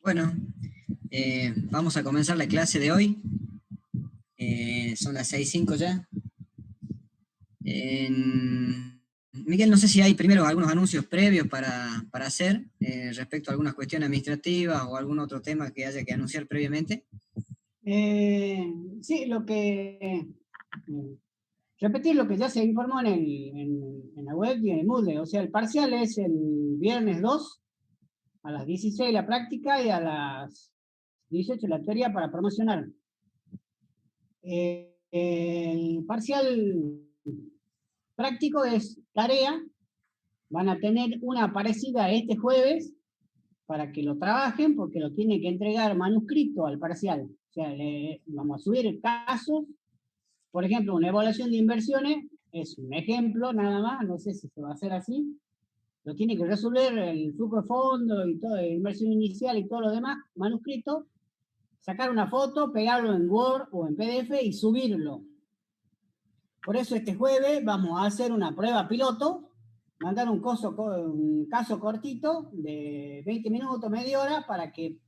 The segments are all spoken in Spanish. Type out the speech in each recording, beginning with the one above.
Bueno, vamos a comenzar la clase de hoy. Son las 6:05 ya. Miguel, no sé si hay primero algunos anuncios previos para hacer respecto a algunas cuestiones administrativas o algún otro tema que haya que anunciar previamente. Sí, repetir lo que ya se informó en la web y en el Moodle. O sea, el parcial es el viernes 2 a las 16 la práctica y a las 18 la teoría para promocionar. El parcial práctico es tarea. Van a tener una parecida este jueves para que lo trabajen, porque lo tienen que entregar manuscrito al parcial. O sea, vamos a subir casos. Por ejemplo, una evaluación de inversiones es un ejemplo nada más, no sé si se va a hacer así. Lo tiene que resolver el flujo de fondo y todo, la inversión inicial y todo lo demás, manuscrito, sacar una foto, pegarlo en Word o en PDF y subirlo. Por eso este jueves vamos a hacer una prueba piloto, mandar un caso cortito de 20 minutos, media hora, para que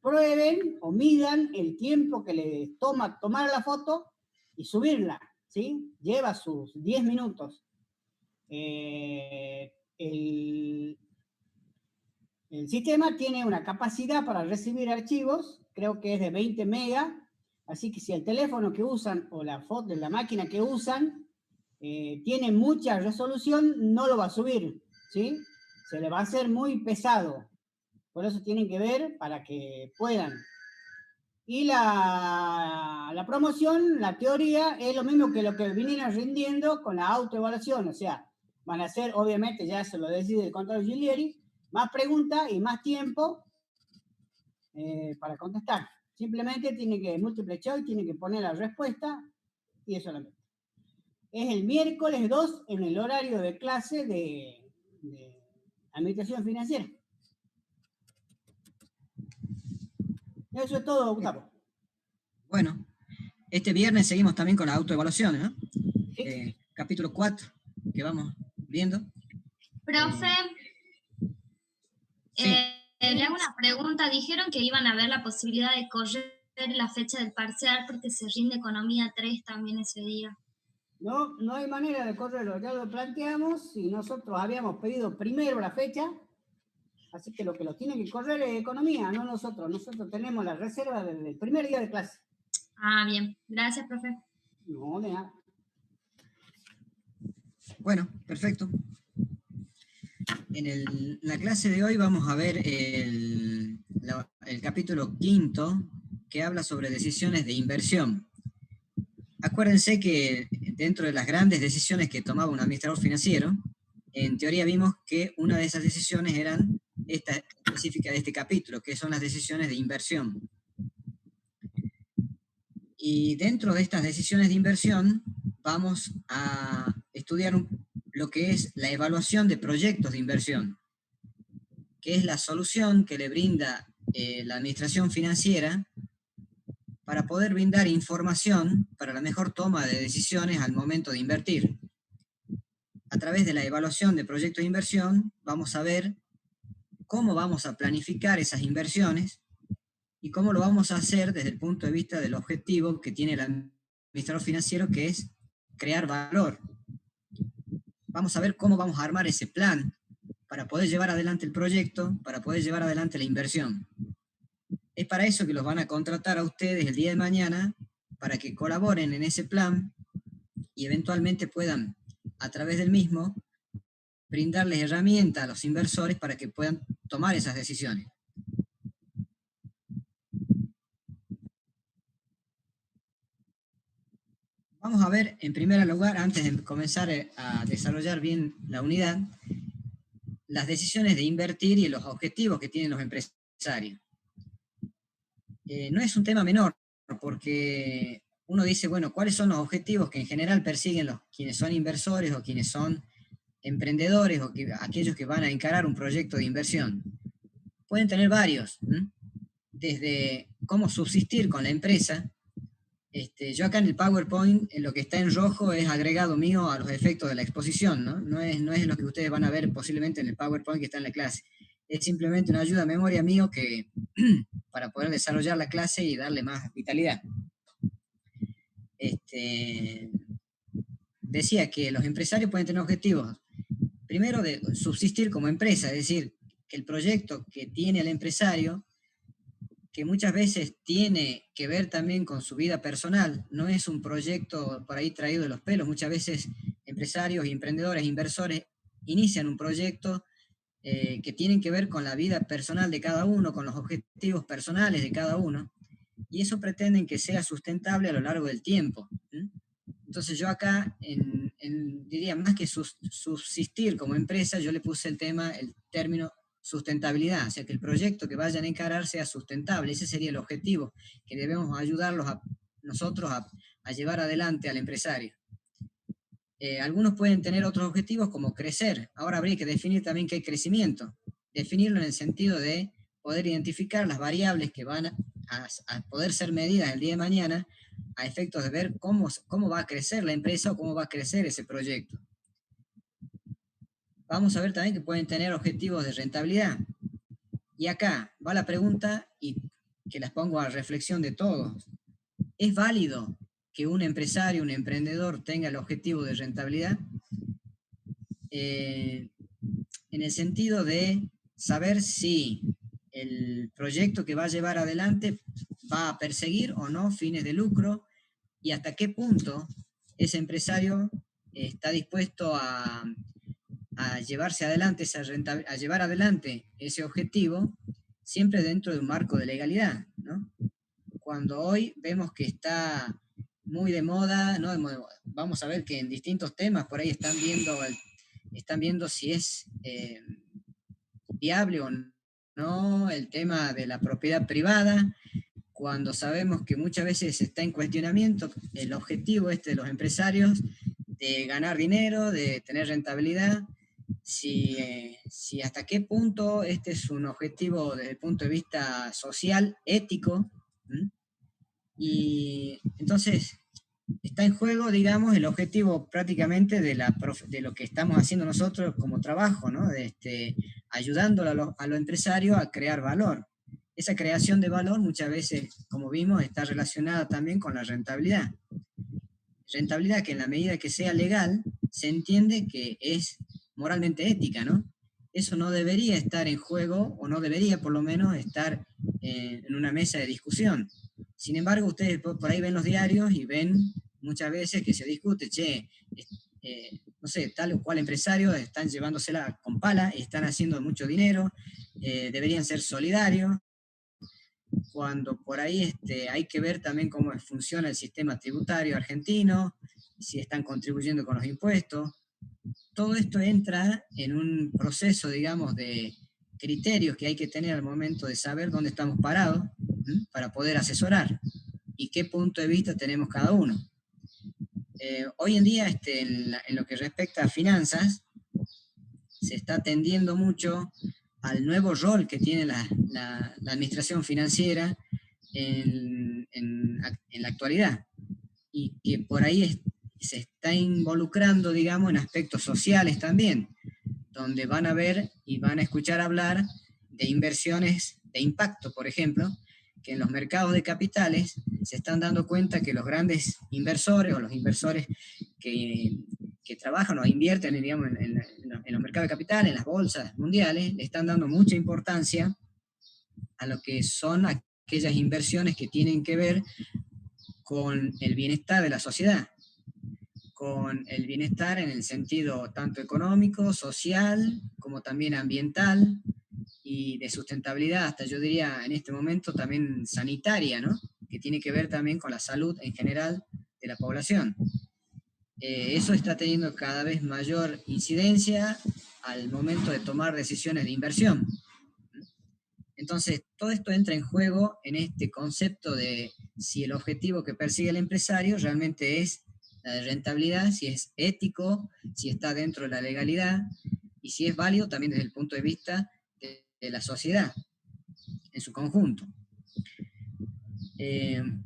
prueben o midan el tiempo que les toma tomar la foto y subirla, ¿sí? Lleva sus 10 minutos. El sistema tiene una capacidad para recibir archivos, creo que es de 20 megas, así que si el teléfono que usan o la foto de la máquina que usan tiene mucha resolución, no lo va a subir, ¿sí? Se le va a hacer muy pesado. Por eso tienen que ver para que puedan. Y la promoción, la teoría, es lo mismo que lo que vinieron rindiendo con la autoevaluación. O sea, van a ser, obviamente, ya se lo decide el control Giglieri, más preguntas y más tiempo para contestar. Simplemente tiene que múltiple choice, tiene que poner la respuesta y eso solamente. Es el miércoles 2 en el horario de clase de administración financiera. Eso es todo, Gustavo. Bueno, este viernes seguimos también con la autoevaluación, ¿no? Sí. Capítulo 4, que vamos viendo. Profe, sí. Le hago una pregunta. Dijeron que iban a ver la posibilidad de correr la fecha del parcial porque se rinde economía 3 también ese día. No, no hay manera de correrlo, ya lo planteamos y nosotros habíamos pedido primero la fecha, así que lo que lo tiene que correr es economía, no nosotros. Nosotros tenemos la reserva desde el primer día de clase. Ah, bien. Gracias, profe. No, de nada. Bueno, perfecto. En la clase de hoy vamos a ver el capítulo 5, que habla sobre decisiones de inversión. Acuérdense que dentro de las grandes decisiones que tomaba un administrador financiero, en teoría vimos que una de esas decisiones eran esta específica de este capítulo, que son las decisiones de inversión. Y dentro de estas decisiones de inversión vamos a estudiar lo que es la evaluación de proyectos de inversión, que es la solución que le brinda la administración financiera para poder brindar información para la mejor toma de decisiones al momento de invertir. A través de la evaluación de proyectos de inversión vamos a ver cómo vamos a planificar esas inversiones y cómo lo vamos a hacer desde el punto de vista del objetivo que tiene el administrador financiero, que es crear valor. Vamos a ver cómo vamos a armar ese plan para poder llevar adelante el proyecto, para poder llevar adelante la inversión. Es para eso que los van a contratar a ustedes el día de mañana, para que colaboren en ese plan y eventualmente puedan, a través del mismo, brindarles herramientas a los inversores para que puedan tomar esas decisiones. Vamos a ver, en primer lugar, antes de comenzar a desarrollar bien la unidad, las decisiones de invertir y los objetivos que tienen los empresarios. No es un tema menor, porque uno dice, bueno, ¿cuáles son los objetivos que en general persiguen quienes son inversores o quienes son emprendedores o aquellos que van a encarar un proyecto de inversión? Pueden tener varios, desde cómo subsistir con la empresa. Yo acá en el PowerPoint, en lo que está en rojo es agregado mío a los efectos de la exposición, ¿no? No es lo que ustedes van a ver posiblemente en el PowerPoint que está en la clase. es simplemente una ayuda a memoria mío que, para poder desarrollar la clase y darle más vitalidad. Decía que los empresarios pueden tener objetivos, primero de subsistir como empresa, es decir, que el proyecto que tiene el empresario, que muchas veces tiene que ver también con su vida personal, no es un proyecto por ahí traído de los pelos. Muchas veces empresarios, emprendedores, inversores inician un proyecto que tienen que ver con la vida personal de cada uno, con los objetivos personales de cada uno, y eso pretenden que sea sustentable a lo largo del tiempo. Entonces yo acá, diría, más que subsistir como empresa, yo le puse el término sustentabilidad, o sea, que el proyecto que vayan a encarar sea sustentable. Ese sería el objetivo, que debemos ayudarlos nosotros a llevar adelante al empresario. Algunos pueden tener otros objetivos como crecer. Ahora habría que definir también qué crecimiento. Definirlo en el sentido de poder identificar las variables que van a poder ser medidas el día de mañana a efectos de ver cómo va a crecer la empresa o cómo va a crecer ese proyecto. Vamos a ver también que pueden tener objetivos de rentabilidad. Y acá va la pregunta, y que las pongo a reflexión de todos. ¿Es válido que un empresario, un emprendedor tenga el objetivo de rentabilidad? En el sentido de saber si el proyecto que va a llevar adelante va a perseguir o no fines de lucro, y hasta qué punto ese empresario está dispuesto a llevarse adelante a llevar adelante ese objetivo, siempre dentro de un marco de legalidad, ¿no? Cuando hoy vemos que está muy de moda, ¿no? Vamos a ver que en distintos temas por ahí están viendo si es viable o no el tema de la propiedad privada, cuando sabemos que muchas veces está en cuestionamiento el objetivo de los empresarios de ganar dinero, de tener rentabilidad, si hasta qué punto este es un objetivo desde el punto de vista social, ético. Y entonces está en juego, digamos, el objetivo prácticamente de lo que estamos haciendo nosotros como trabajo, ¿no? Ayudándolo a los empresarios a crear valor. Esa creación de valor muchas veces, como vimos, está relacionada también con la rentabilidad. Rentabilidad que en la medida que sea legal, se entiende que es moralmente ética, ¿no? Eso no debería estar en juego, o no debería por lo menos estar en una mesa de discusión. Sin embargo, ustedes por ahí ven los diarios y ven muchas veces que se discute, no sé, tal o cual empresario están llevándosela con pala, están haciendo mucho dinero, deberían ser solidarios, cuando por ahí hay que ver también cómo funciona el sistema tributario argentino, si están contribuyendo con los impuestos. Todo esto entra en un proceso, digamos, de criterios que hay que tener al momento de saber dónde estamos parados, para poder asesorar y qué punto de vista tenemos cada uno. Hoy en día, en lo que respecta a finanzas, se está tendiendo mucho al nuevo rol que tiene la administración financiera en la actualidad, y que por ahí se está involucrando, digamos, en aspectos sociales también, donde van a ver y van a escuchar hablar de inversiones de impacto, por ejemplo, que en los mercados de capitales se están dando cuenta que los grandes inversores o los inversores que trabajan o invierten, digamos, en los mercados de capital, en las bolsas mundiales, le están dando mucha importancia a lo que son aquellas inversiones que tienen que ver con el bienestar de la sociedad, con el bienestar en el sentido tanto económico, social, como también ambiental y de sustentabilidad, hasta yo diría en este momento también sanitaria, ¿no? Que tiene que ver también con la salud en general de la población. Eso está teniendo cada vez mayor incidencia al momento de tomar decisiones de inversión. Entonces, todo esto entra en juego en este concepto de si el objetivo que persigue el empresario realmente es la de rentabilidad, si es ético, si está dentro de la legalidad, y si es válido también desde el punto de vista de la sociedad en su conjunto.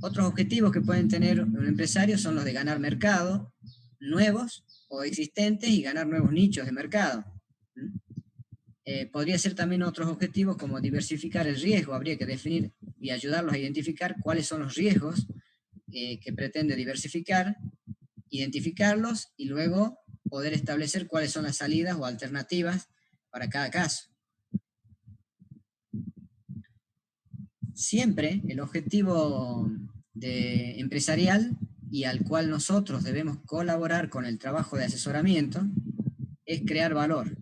Otros objetivos que pueden tener un empresario son los de ganar mercado, nuevos o existentes, y ganar nuevos nichos de mercado. podría ser también otros objetivos como diversificar el riesgo. Habría que definir y ayudarlos a identificar cuáles son los riesgos que pretende diversificar, identificarlos y luego poder establecer cuáles son las salidas o alternativas para cada caso. Siempre el objetivo empresarial y al cual nosotros debemos colaborar con el trabajo de asesoramiento es crear valor.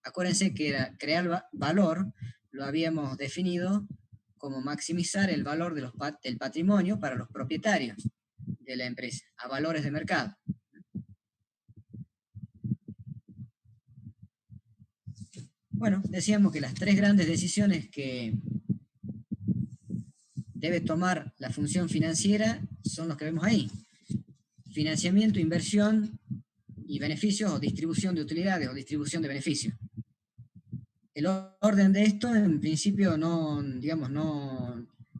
Acuérdense que crear valor lo habíamos definido como maximizar el valor del patrimonio para los propietarios de la empresa, a valores de mercado. Bueno, decíamos que las 3 grandes decisiones que debe tomar la función financiera son los que vemos ahí: financiamiento, inversión y beneficios, o distribución de utilidades o distribución de beneficios. El orden de esto en principio no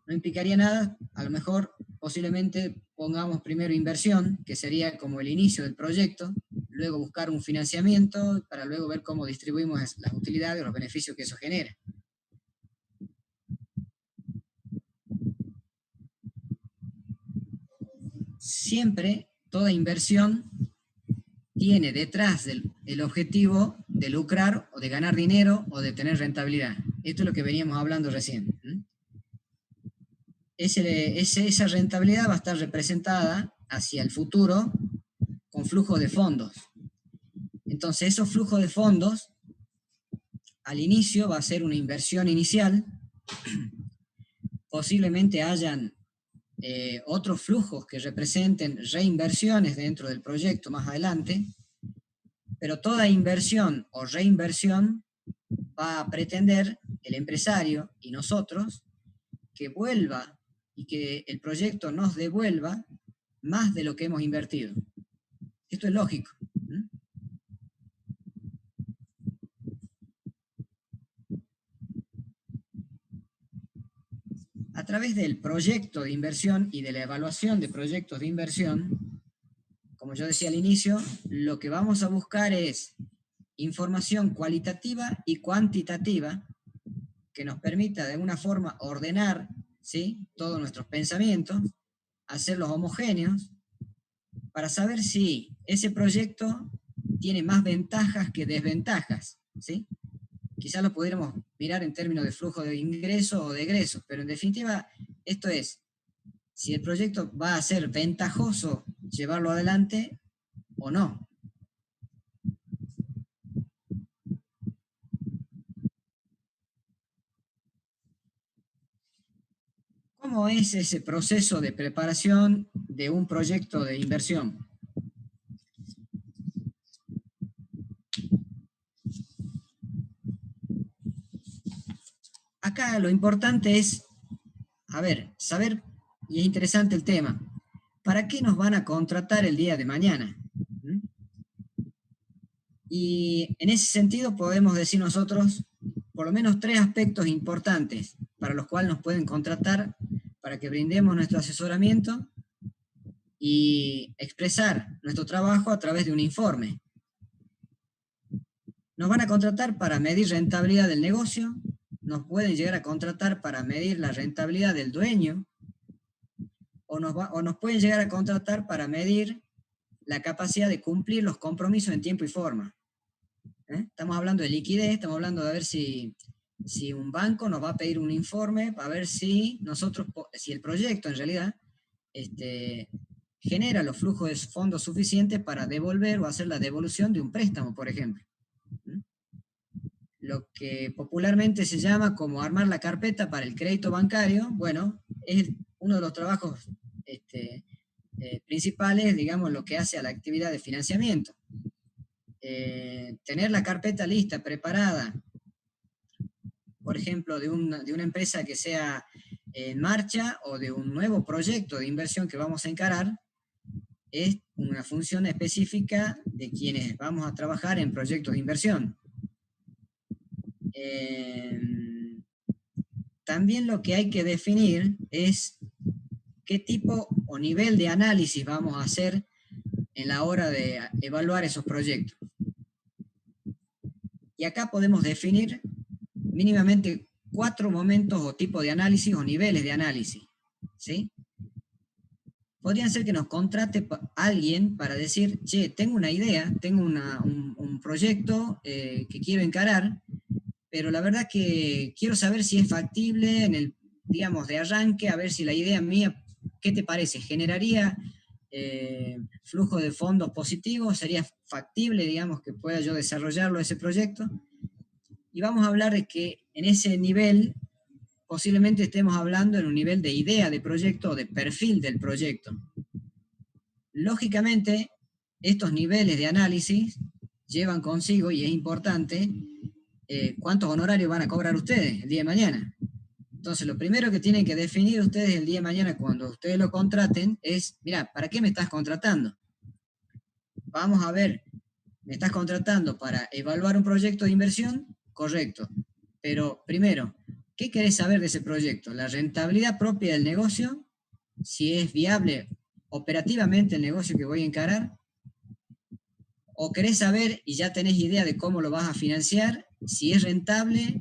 implicaría nada. A lo mejor posiblemente pongamos primero inversión, que sería como el inicio del proyecto, luego buscar un financiamiento para luego ver cómo distribuimos las utilidades o los beneficios que eso genera. Siempre toda inversión tiene detrás el objetivo de lucrar o de ganar dinero o de tener rentabilidad. Esto es lo que veníamos hablando recién. Esa rentabilidad va a estar representada hacia el futuro con flujos de fondos. Entonces, esos flujos de fondos al inicio va a ser una inversión inicial. Posiblemente hayan otros flujos que representen reinversiones dentro del proyecto más adelante, pero toda inversión o reinversión va a pretender el empresario y nosotros que vuelva y que el proyecto nos devuelva más de lo que hemos invertido. Esto es lógico. A través del proyecto de inversión y de la evaluación de proyectos de inversión, como yo decía al inicio, lo que vamos a buscar es información cualitativa y cuantitativa que nos permita de alguna forma ordenar, ¿sí?, todos nuestros pensamientos, hacerlos homogéneos, para saber si ese proyecto tiene más ventajas que desventajas, ¿sí? Quizás lo pudiéramos mirar en términos de flujo de ingresos o de egresos, pero en definitiva esto es si el proyecto va a ser ventajoso llevarlo adelante o no. ¿Cómo es ese proceso de preparación de un proyecto de inversión? Acá lo importante es, saber, y es interesante el tema, ¿para qué nos van a contratar el día de mañana? Y en ese sentido podemos decir nosotros por lo menos 3 aspectos importantes para los cuales nos pueden contratar para que brindemos nuestro asesoramiento y expresar nuestro trabajo a través de un informe. Nos van a contratar para medir rentabilidad del negocio, nos pueden llegar a contratar para medir la rentabilidad del dueño, o nos pueden llegar a contratar para medir la capacidad de cumplir los compromisos en tiempo y forma. Estamos hablando de liquidez, estamos hablando de ver si un banco nos va a pedir un informe para ver si el proyecto en realidad genera los flujos de fondos suficientes para devolver o hacer la devolución de un préstamo, por ejemplo. Lo que popularmente se llama como armar la carpeta para el crédito bancario, bueno, es uno de los trabajos principales, digamos, lo que hace a la actividad de financiamiento. Tener la carpeta lista, preparada, por ejemplo, de una empresa que sea en marcha o de un nuevo proyecto de inversión que vamos a encarar, es una función específica de quienes vamos a trabajar en proyectos de inversión. También lo que hay que definir es qué tipo o nivel de análisis vamos a hacer en la hora de evaluar esos proyectos. Y acá podemos definir mínimamente 4 momentos o tipos de análisis o niveles de análisis, ¿sí? Podrían ser que nos contrate alguien para decir, che, tengo una idea, tengo un proyecto que quiero encarar, pero la verdad que quiero saber si es factible en el, digamos, de arranque, a ver si la idea mía, ¿qué te parece? ¿Generaría flujo de fondos positivos? ¿Sería factible, digamos, que pueda yo desarrollarlo ese proyecto? Y vamos a hablar de que en ese nivel posiblemente estemos hablando en un nivel de idea de proyecto o de perfil del proyecto. Lógicamente, estos niveles de análisis llevan consigo, y es importante, cuántos honorarios van a cobrar ustedes el día de mañana. Entonces, lo primero que tienen que definir ustedes el día de mañana cuando ustedes lo contraten es, mira, ¿para qué me estás contratando? Vamos a ver, ¿me estás contratando para evaluar un proyecto de inversión? Correcto. Pero primero, ¿qué querés saber de ese proyecto? ¿La rentabilidad propia del negocio? ¿Si es viable operativamente el negocio que voy a encarar? ¿O querés saber y ya tenés idea de cómo lo vas a financiar? Si es rentable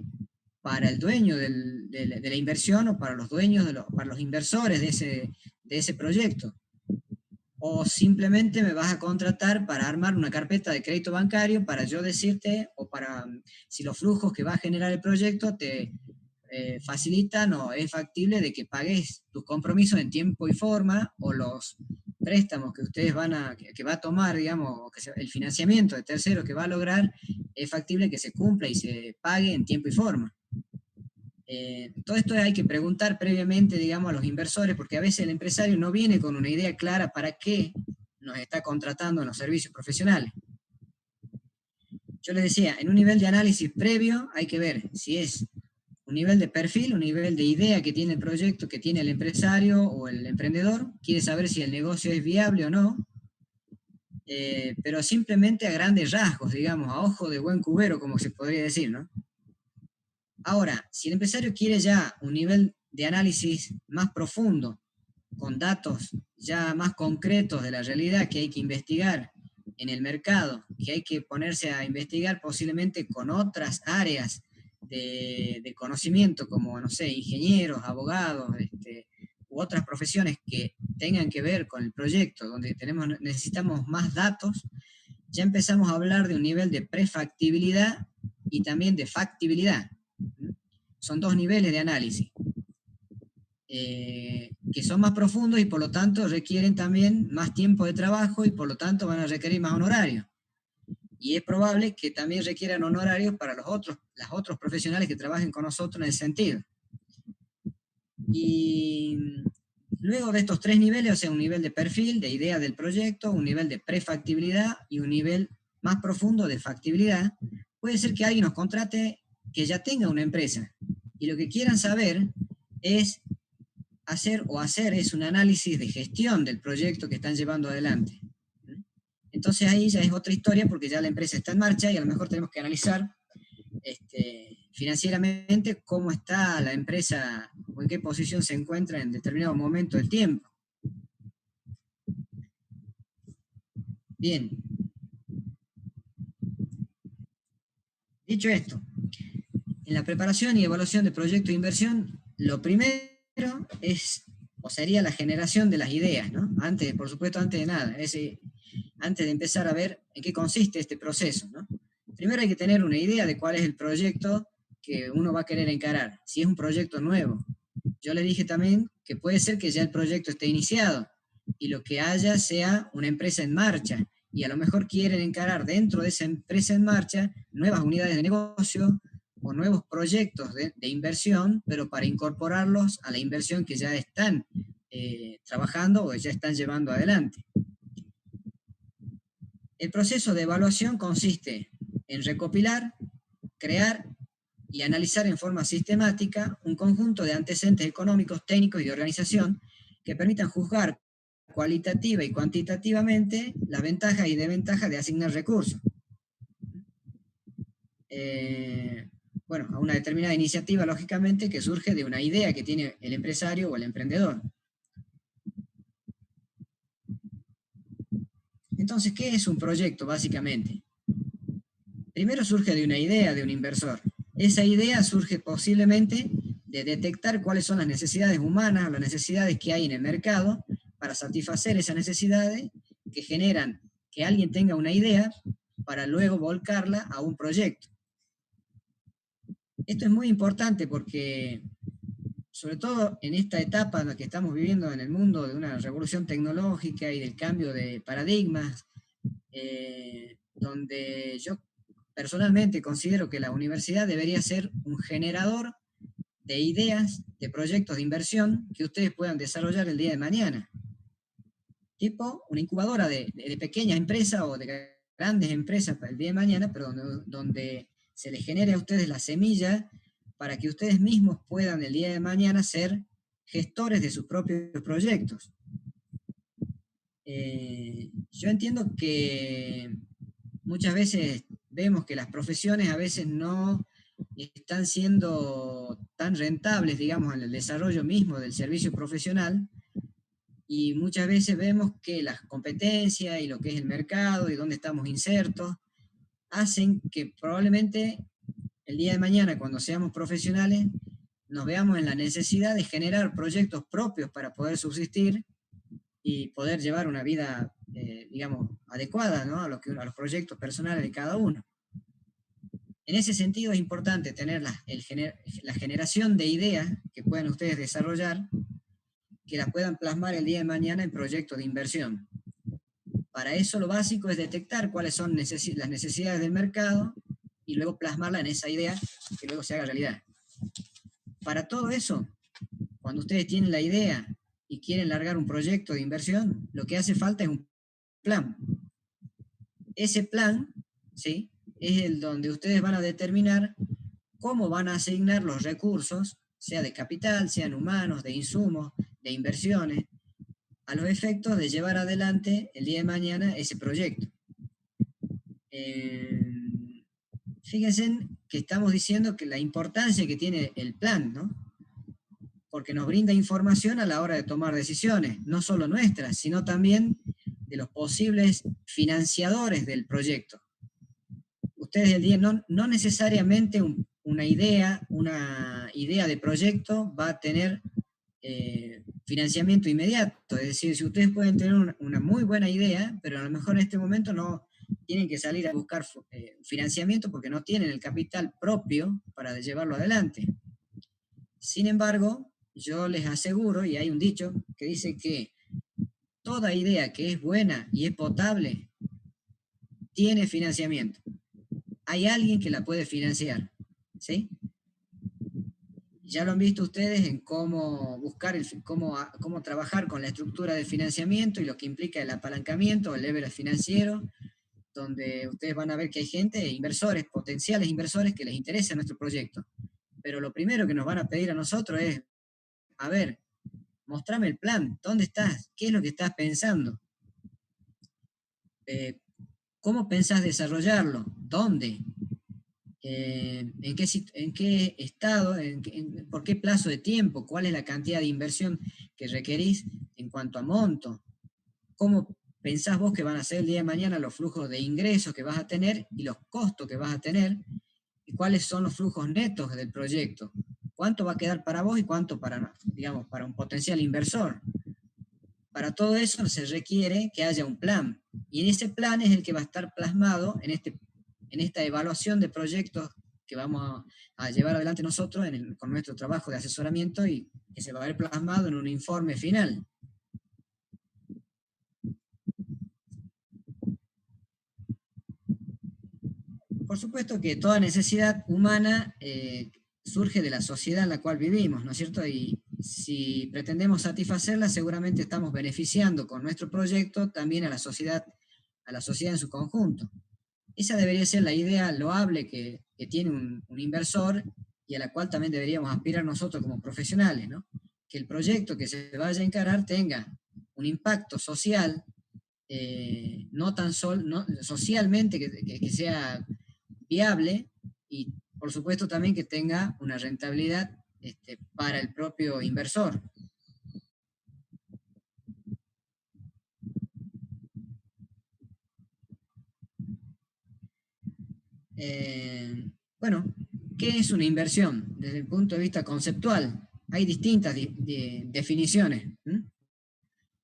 para el dueño de la inversión o para los dueños, para los inversores de ese proyecto. O simplemente me vas a contratar para armar una carpeta de crédito bancario para yo decirte, o para si los flujos que va a generar el proyecto te facilitan o es factible de que pagues tus compromisos en tiempo y forma, o los préstamos que ustedes que va a tomar, digamos, o que el financiamiento de terceros que va a lograr, es factible que se cumpla y se pague en tiempo y forma. Todo esto hay que preguntar previamente, digamos, a los inversores, porque a veces el empresario no viene con una idea clara para qué nos está contratando en los servicios profesionales. Yo les decía, en un nivel de análisis previo hay que ver si es un nivel de perfil, un nivel de idea que tiene el proyecto, que tiene el empresario o el emprendedor, quiere saber si el negocio es viable o no, pero simplemente a grandes rasgos, digamos, a ojo de buen cubero, como se podría decir, ¿no? Ahora, si el empresario quiere ya un nivel de análisis más profundo, con datos ya más concretos de la realidad que hay que investigar en el mercado, que hay que ponerse a investigar posiblemente con otras áreas de conocimiento, como, no sé, ingenieros, abogados, u otras profesiones que tengan que ver con el proyecto, donde necesitamos más datos, ya empezamos a hablar de un nivel de prefactibilidad y también de factibilidad. Son 2 niveles de análisis que son más profundos y por lo tanto requieren también más tiempo de trabajo y por lo tanto van a requerir más honorarios. Y es probable que también requieran honorarios para los otros profesionales que trabajen con nosotros en ese sentido. Y luego de estos 3 niveles, o sea, un nivel de perfil, de idea del proyecto, un nivel de prefactibilidad y un nivel más profundo de factibilidad, puede ser que alguien nos contrate que ya tenga una empresa y lo que quieran saber es hacer es un análisis de gestión del proyecto que están llevando adelante. Entonces ahí ya es otra historia porque ya la empresa está en marcha y a lo mejor tenemos que analizar financieramente cómo está la empresa o en qué posición se encuentra en determinado momento del tiempo. Bien. Dicho esto, en la preparación y evaluación de proyectos de inversión, lo primero es, o sería la generación de las ideas, ¿no? Antes, por supuesto, antes de nada, antes de empezar a ver en qué consiste este proceso, ¿no? Primero hay que tener una idea de cuál es el proyecto que uno va a querer encarar, si es un proyecto nuevo. Yo le dije también que puede ser que ya el proyecto esté iniciado y lo que haya sea una empresa en marcha, y a lo mejor quieren encarar dentro de esa empresa en marcha nuevas unidades de negocio o nuevos proyectos de inversión, pero para incorporarlos a la inversión que ya están trabajando o ya están llevando adelante. El proceso de evaluación consiste en recopilar, crear y analizar en forma sistemática un conjunto de antecedentes económicos, técnicos y de organización que permitan juzgar cualitativa y cuantitativamente las ventajas y desventajas de asignar recursos. Bueno, a una determinada iniciativa, lógicamente, que surge de una idea que tiene el empresario o el emprendedor. Entonces, ¿qué es un proyecto, básicamente? Primero surge de una idea de un inversor. Esa idea surge posiblemente de detectar cuáles son las necesidades humanas, las necesidades que hay en el mercado, para satisfacer esas necesidades que generan que alguien tenga una idea para luego volcarla a un proyecto. Esto es muy importante porque, sobre todo en esta etapa en la que estamos viviendo en el mundo de una revolución tecnológica y del cambio de paradigmas, donde yo personalmente considero que la universidad debería ser un generador de ideas, de proyectos de inversión que ustedes puedan desarrollar el día de mañana. Tipo una incubadora de pequeñas empresas o de grandes empresas para el día de mañana, pero donde se les genere a ustedes la semilla para que ustedes mismos puedan el día de mañana ser gestores de sus propios proyectos. Yo entiendo que muchas veces vemos que las profesiones a veces no están siendo tan rentables, digamos, en el desarrollo mismo del servicio profesional, y muchas veces vemos que las competencias y lo que es el mercado y dónde estamos insertos hacen que probablemente el día de mañana, cuando seamos profesionales, nos veamos en la necesidad de generar proyectos propios para poder subsistir y poder llevar una vida, digamos, adecuada, ¿no? a los proyectos personales de cada uno. En ese sentido es importante tener la generación de ideas que puedan ustedes desarrollar, que las puedan plasmar el día de mañana en proyectos de inversión. Para eso lo básico es detectar cuáles son las necesidades del mercado y luego plasmarla en esa idea que luego se haga realidad. Para todo eso, cuando ustedes tienen la idea y quieren largar un proyecto de inversión, lo que hace falta es un plan. Ese plan, ¿sí?, es el donde ustedes van a determinar cómo van a asignar los recursos, sea de capital, sean humanos, de insumos, de inversiones, a los efectos de llevar adelante el día de mañana ese proyecto. Fíjense que estamos diciendo que la importancia que tiene el plan, ¿no? Porque nos brinda información a la hora de tomar decisiones, no solo nuestras, sino también de los posibles financiadores del proyecto. Ustedes el día, no necesariamente una idea de proyecto va a tener financiamiento inmediato. Es decir, si ustedes pueden tener una muy buena idea, pero a lo mejor en este momento no tienen que salir a buscar financiamiento porque no tienen el capital propio para llevarlo adelante. Sin embargo, yo les aseguro, y hay un dicho que dice que toda idea que es buena y es potable tiene financiamiento. Hay alguien que la puede financiar, ¿sí? Ya lo han visto ustedes en cómo buscar, cómo trabajar con la estructura del financiamiento y lo que implica el apalancamiento, el leverage financiero, donde ustedes van a ver que hay gente, inversores, potenciales inversores, que les interesa nuestro proyecto. Pero lo primero que nos van a pedir a nosotros es, a ver, mostrame el plan, ¿dónde estás? ¿Qué es lo que estás pensando? ¿Cómo pensás desarrollarlo? ¿Dónde? ¿En qué estado? ¿Por qué plazo de tiempo? ¿Cuál es la cantidad de inversión que requerís en cuanto a monto? ¿Cómo pensás vos que van a ser el día de mañana los flujos de ingresos que vas a tener y los costos que vas a tener? ¿Y cuáles son los flujos netos del proyecto? ¿Cuánto va a quedar para vos y cuánto para, digamos, para un potencial inversor? Para todo eso se requiere que haya un plan. Y en ese plan es el que va a estar plasmado en esta evaluación de proyectos que vamos a llevar adelante nosotros con nuestro trabajo de asesoramiento y que se va a ver plasmado en un informe final. Por supuesto que toda necesidad humana surge de la sociedad en la cual vivimos, ¿no es cierto? Y si pretendemos satisfacerla, seguramente estamos beneficiando con nuestro proyecto también a la sociedad en su conjunto. Esa debería ser la idea loable que tiene un inversor y a la cual también deberíamos aspirar nosotros como profesionales, ¿no? Que el proyecto que se vaya a encarar tenga un impacto social, no tan solo socialmente, que sea viable y por supuesto también que tenga una rentabilidad para el propio inversor. Bueno, ¿qué es una inversión? Desde el punto de vista conceptual, hay distintas definiciones.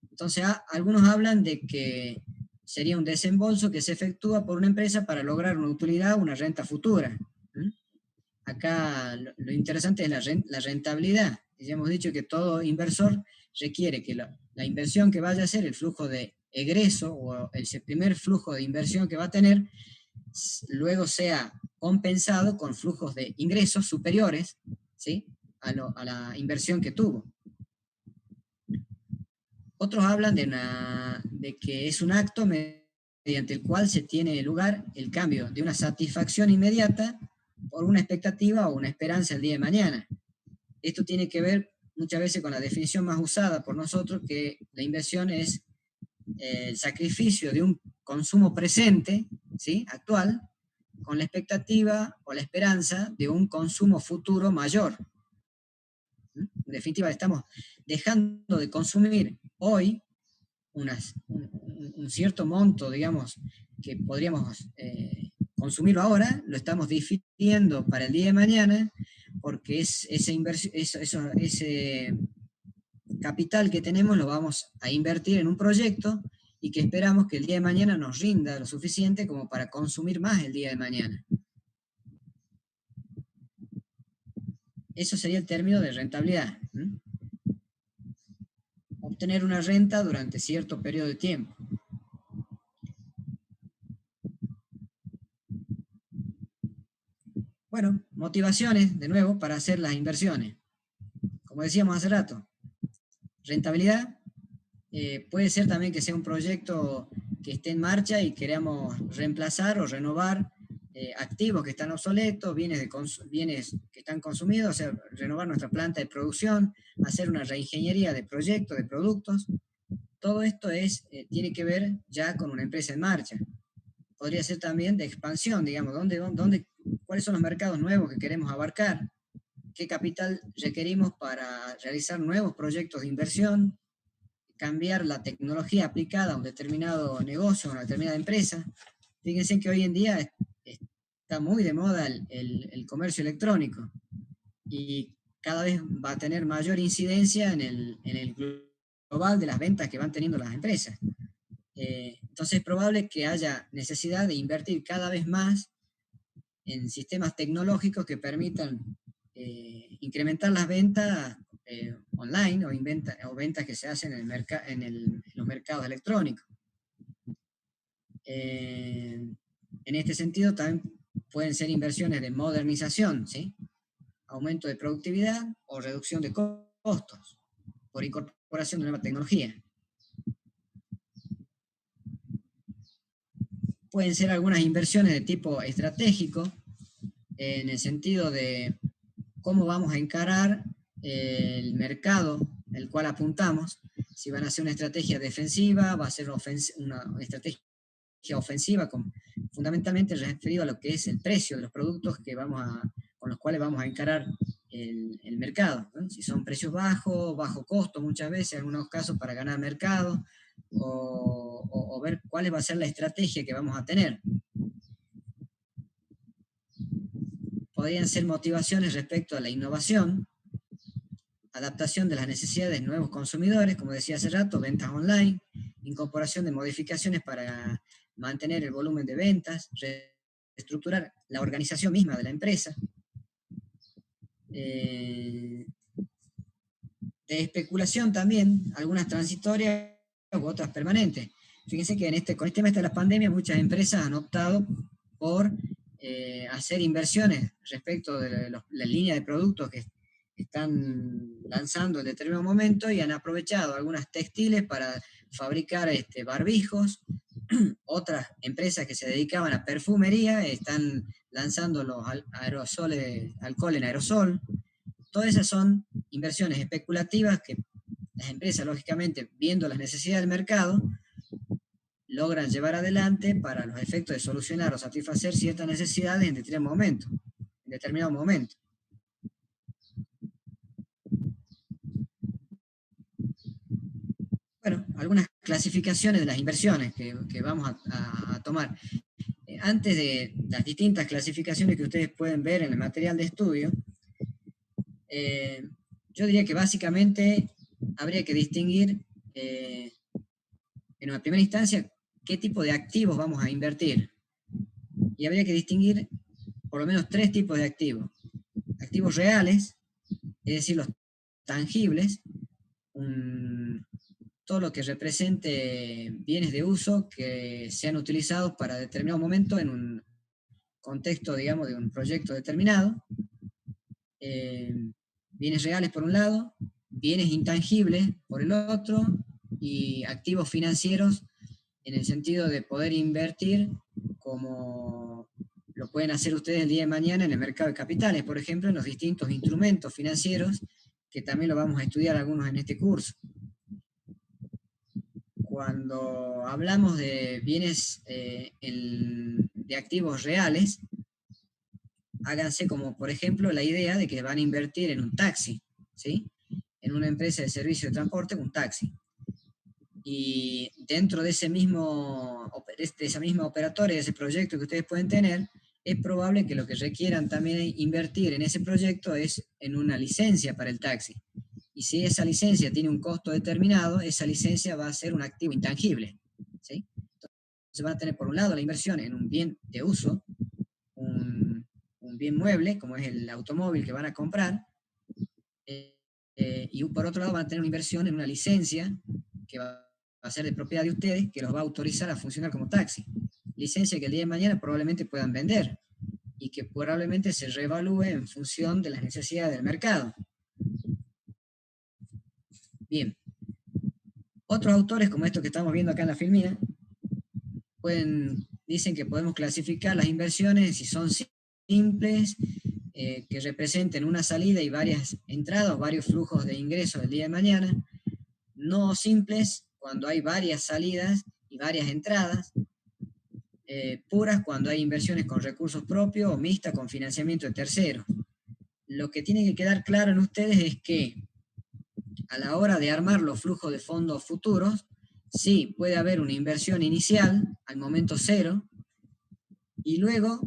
Entonces, algunos hablan de que sería un desembolso que se efectúa por una empresa para lograr una utilidad o una renta futura. Acá lo interesante es la rentabilidad. Ya hemos dicho que todo inversor requiere que la inversión que vaya a hacer, el flujo de egreso o el primer flujo de inversión que va a tener, luego sea compensado con flujos de ingresos superiores, ¿sí?, a la inversión que tuvo. Otros hablan de que es un acto mediante el cual se tiene lugar el cambio de una satisfacción inmediata por una expectativa o una esperanza el día de mañana. Esto tiene que ver muchas veces con la definición más usada por nosotros, que la inversión es el sacrificio de un consumo presente, ¿sí?, actual, con la expectativa o la esperanza de un consumo futuro mayor. En definitiva, estamos dejando de consumir hoy un cierto monto, digamos, que podríamos consumirlo ahora, lo estamos difiriendo para el día de mañana, porque ese capital que tenemos lo vamos a invertir en un proyecto y que esperamos que el día de mañana nos rinda lo suficiente como para consumir más el día de mañana. Eso sería el término de rentabilidad. Obtener una renta durante cierto periodo de tiempo. Bueno, motivaciones, de nuevo, para hacer las inversiones. Como decíamos hace rato, rentabilidad, puede ser también que sea un proyecto que esté en marcha y queramos reemplazar o renovar activos que están obsoletos, bienes que están consumidos, o sea, renovar nuestra planta de producción, hacer una reingeniería de proyectos, de productos. Todo esto tiene que ver ya con una empresa en marcha. Podría ser también de expansión, digamos, ¿cuáles son los mercados nuevos que queremos abarcar? ¿Qué capital requerimos para realizar nuevos proyectos de inversión? Cambiar la tecnología aplicada a un determinado negocio, a una determinada empresa. Fíjense que hoy en día está muy de moda el comercio electrónico y cada vez va a tener mayor incidencia en el global de las ventas que van teniendo las empresas. Entonces es probable que haya necesidad de invertir cada vez más en sistemas tecnológicos que permitan incrementar las ventas online o ventas que se hacen en los mercados electrónicos. En este sentido también pueden ser inversiones de modernización, ¿sí?, aumento de productividad o reducción de costos por incorporación de nueva tecnología. Pueden ser algunas inversiones de tipo estratégico, en el sentido de cómo vamos a encarar el mercado al cual apuntamos, si van a ser una estrategia defensiva, va a ser una estrategia ofensiva, fundamentalmente referido a lo que es el precio de los productos con los cuales vamos a encarar el mercado, ¿no? Si son precios bajos, bajo costo muchas veces, en algunos casos para ganar mercado, o ver cuál va a ser la estrategia que vamos a tener. Podrían ser motivaciones respecto a la innovación, adaptación de las necesidades de nuevos consumidores, como decía hace rato, ventas online, incorporación de modificaciones para mantener el volumen de ventas, reestructurar la organización misma de la empresa, de especulación también, algunas transitorias u otras permanentes. Fíjense que con este tema de la pandemia muchas empresas han optado por hacer inversiones respecto de la línea de productos que están lanzando en determinado momento y han aprovechado algunas textiles para fabricar barbijos. Otras empresas que se dedicaban a perfumería están lanzando los aerosoles, alcohol en aerosol. Todas esas son inversiones especulativas que las empresas, lógicamente, viendo las necesidades del mercado, logran llevar adelante para los efectos de solucionar o satisfacer ciertas necesidades en determinado momento. Bueno, algunas clasificaciones de las inversiones que vamos a tomar. Antes de las distintas clasificaciones que ustedes pueden ver en el material de estudio, yo diría que básicamente habría que distinguir en una primera instancia qué tipo de activos vamos a invertir. Y habría que distinguir por lo menos 3 tipos de activos. Activos reales, es decir, los tangibles, todo lo que represente bienes de uso que sean utilizados para determinado momento en un contexto, digamos, de un proyecto determinado. Bienes reales por un lado, bienes intangibles por el otro, y activos financieros en el sentido de poder invertir como lo pueden hacer ustedes el día de mañana en el mercado de capitales, por ejemplo, en los distintos instrumentos financieros, que también lo vamos a estudiar algunos en este curso. Cuando hablamos de bienes, de activos reales, háganse como, por ejemplo, la idea de que van a invertir en un taxi, ¿sí? En una empresa de servicio de transporte, un taxi. Y dentro de esa misma operatoria, de ese proyecto que ustedes pueden tener, es probable que lo que requieran también invertir en ese proyecto es en una licencia para el taxi. Y si esa licencia tiene un costo determinado, esa licencia va a ser un activo intangible, ¿sí? Entonces van a tener por un lado la inversión en un bien de uso, un bien mueble, como es el automóvil que van a comprar, y por otro lado van a tener una inversión en una licencia que va a ser de propiedad de ustedes, que los va a autorizar a funcionar como taxi. Licencia que el día de mañana probablemente puedan vender y que probablemente se reevalúe en función de las necesidades del mercado. Bien. Otros autores, como estos que estamos viendo acá en la filmina, dicen que podemos clasificar las inversiones si son simples, que representen una salida y varias entradas, varios flujos de ingresos del día de mañana; no simples, cuando hay varias salidas y varias entradas; puras, cuando hay inversiones con recursos propios, o mixtas con financiamiento de terceros. Lo que tiene que quedar claro en ustedes es que a la hora de armar los flujos de fondos futuros, sí puede haber una inversión inicial al momento cero, y luego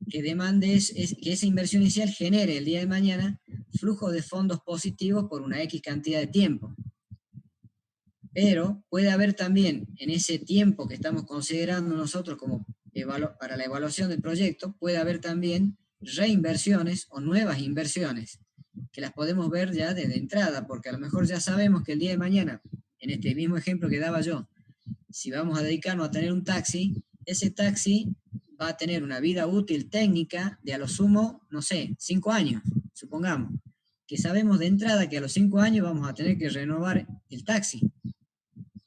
que demande que esa inversión inicial genere el día de mañana flujo de fondos positivos por una X cantidad de tiempo. Pero puede haber también, en ese tiempo que estamos considerando nosotros como para la evaluación del proyecto, puede haber también reinversiones o nuevas inversiones, que las podemos ver ya desde entrada, porque a lo mejor ya sabemos que el día de mañana, en este mismo ejemplo que daba yo, si vamos a dedicarnos a tener un taxi, ese taxi va a tener una vida útil técnica de a lo sumo, no sé, 5 años, supongamos, que sabemos de entrada que a los 5 años vamos a tener que renovar el taxi.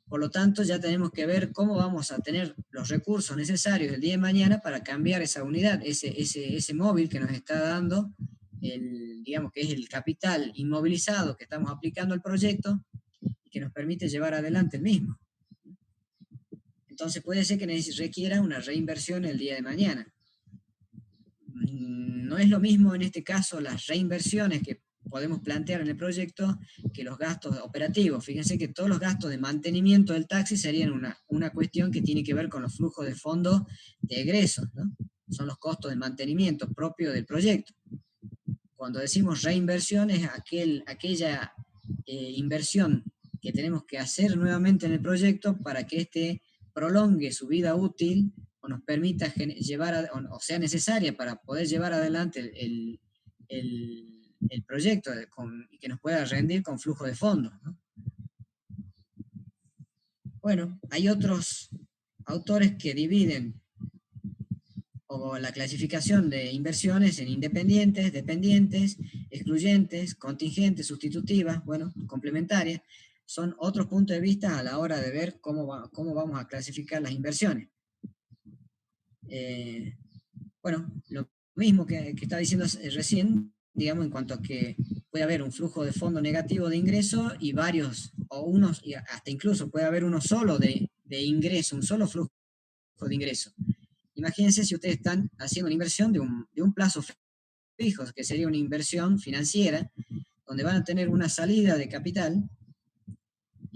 Por lo tanto, ya tenemos que ver cómo vamos a tener los recursos necesarios el día de mañana para cambiar esa unidad, ese móvil que nos está dando, digamos que es el capital inmovilizado que estamos aplicando al proyecto y que nos permite llevar adelante el mismo. Entonces puede ser que requiera una reinversión el día de mañana. No es lo mismo en este caso las reinversiones que podemos plantear en el proyecto que los gastos operativos. Fíjense que todos los gastos de mantenimiento del taxi serían una cuestión que tiene que ver con los flujos de fondos de egresos, ¿no? Son los costos de mantenimiento propios del proyecto. Cuando decimos reinversión es aquella inversión que tenemos que hacer nuevamente en el proyecto para que éste prolongue su vida útil o nos permita o sea necesaria para poder llevar adelante el proyecto y que nos pueda rendir con flujo de fondos, ¿no? Bueno, hay otros autores que dividen la clasificación de inversiones en independientes, dependientes, excluyentes, contingentes, sustitutivas, bueno, complementarias. Son otros puntos de vista a la hora de ver cómo vamos a clasificar las inversiones. Bueno, lo mismo que estaba diciendo recién, digamos, en cuanto a que puede haber un flujo de fondo negativo de ingreso y varios, o unos, y hasta incluso puede haber uno solo de ingreso, un solo flujo de ingreso. Imagínense si ustedes están haciendo una inversión de un plazo fijo, que sería una inversión financiera, donde van a tener una salida de capital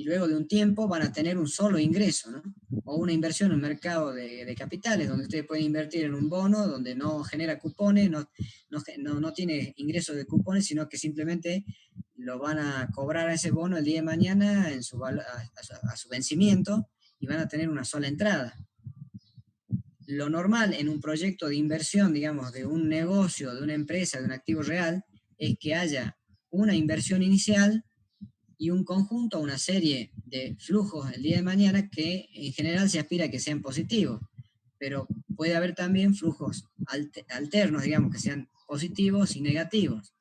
y luego de un tiempo van a tener un solo ingreso, ¿no? O una inversión en un mercado de capitales, donde ustedes pueden invertir en un bono, donde no genera cupones, no tiene ingresos de cupones, sino que simplemente lo van a cobrar a ese bono el día de mañana a su vencimiento, y van a tener una sola entrada. Lo normal en un proyecto de inversión, digamos, de un negocio, de una empresa, de un activo real, es que haya una inversión inicial y un conjunto, una serie de flujos el día de mañana que en general se aspira a que sean positivos, pero puede haber también flujos alternos, digamos, que sean positivos y negativos,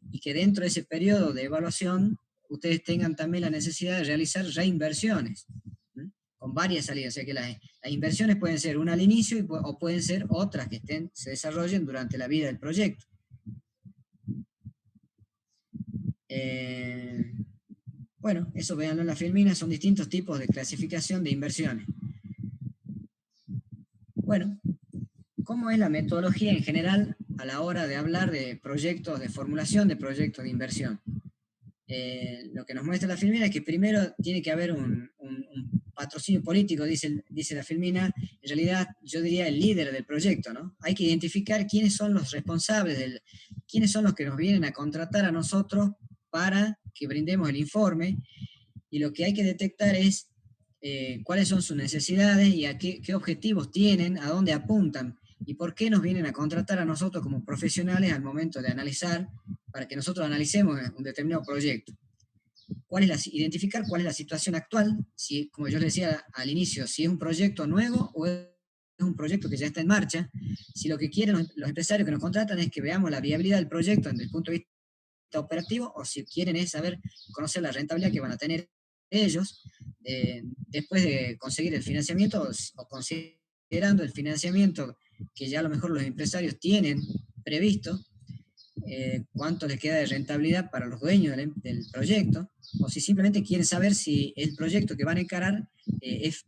y que dentro de ese periodo de evaluación ustedes tengan también la necesidad de realizar reinversiones, ¿sí? Con varias salidas, o sea que las inversiones pueden ser una al inicio o pueden ser otras que se desarrollen durante la vida del proyecto. Bueno, eso véanlo en la filmina, son distintos tipos de clasificación de inversiones. Bueno, ¿cómo es la metodología en general a la hora de hablar de proyectos, de formulación de proyectos de inversión? Lo que nos muestra la filmina es que primero tiene que haber un patrocinio político, dice la filmina. En realidad yo diría el líder del proyecto, ¿no? Hay que identificar quiénes son los responsables, quiénes son los que nos vienen a contratar a nosotros para que brindemos el informe, y lo que hay que detectar es cuáles son sus necesidades y a qué objetivos tienen, a dónde apuntan, y por qué nos vienen a contratar a nosotros como profesionales al momento de analizar, para que nosotros analicemos un determinado proyecto. Identificar cuál es la situación actual, si, como yo les decía al inicio, si es un proyecto nuevo o es un proyecto que ya está en marcha. Si lo que quieren los empresarios que nos contratan es que veamos la viabilidad del proyecto desde el punto de vista operativo, o si quieren es conocer la rentabilidad que van a tener ellos después de conseguir el financiamiento, o considerando el financiamiento que ya a lo mejor los empresarios tienen previsto, cuánto les queda de rentabilidad para los dueños del proyecto, o si simplemente quieren saber si el proyecto que van a encarar es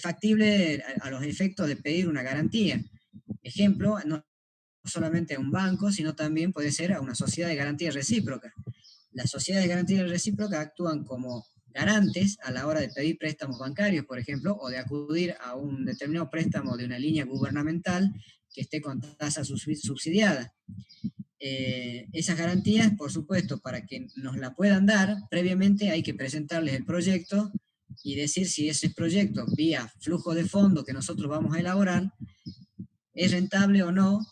factible a los efectos de pedir una garantía. Ejemplo, no solamente a un banco, sino también puede ser a una sociedad de garantía recíproca. Las sociedades de garantía recíproca actúan como garantes a la hora de pedir préstamos bancarios, por ejemplo, o de acudir a un determinado préstamo de una línea gubernamental que esté con tasa subsidiada. Esas garantías, por supuesto, para que nos la puedan dar, previamente hay que presentarles el proyecto y decir si ese proyecto, vía flujo de fondo que nosotros vamos a elaborar, es rentable o no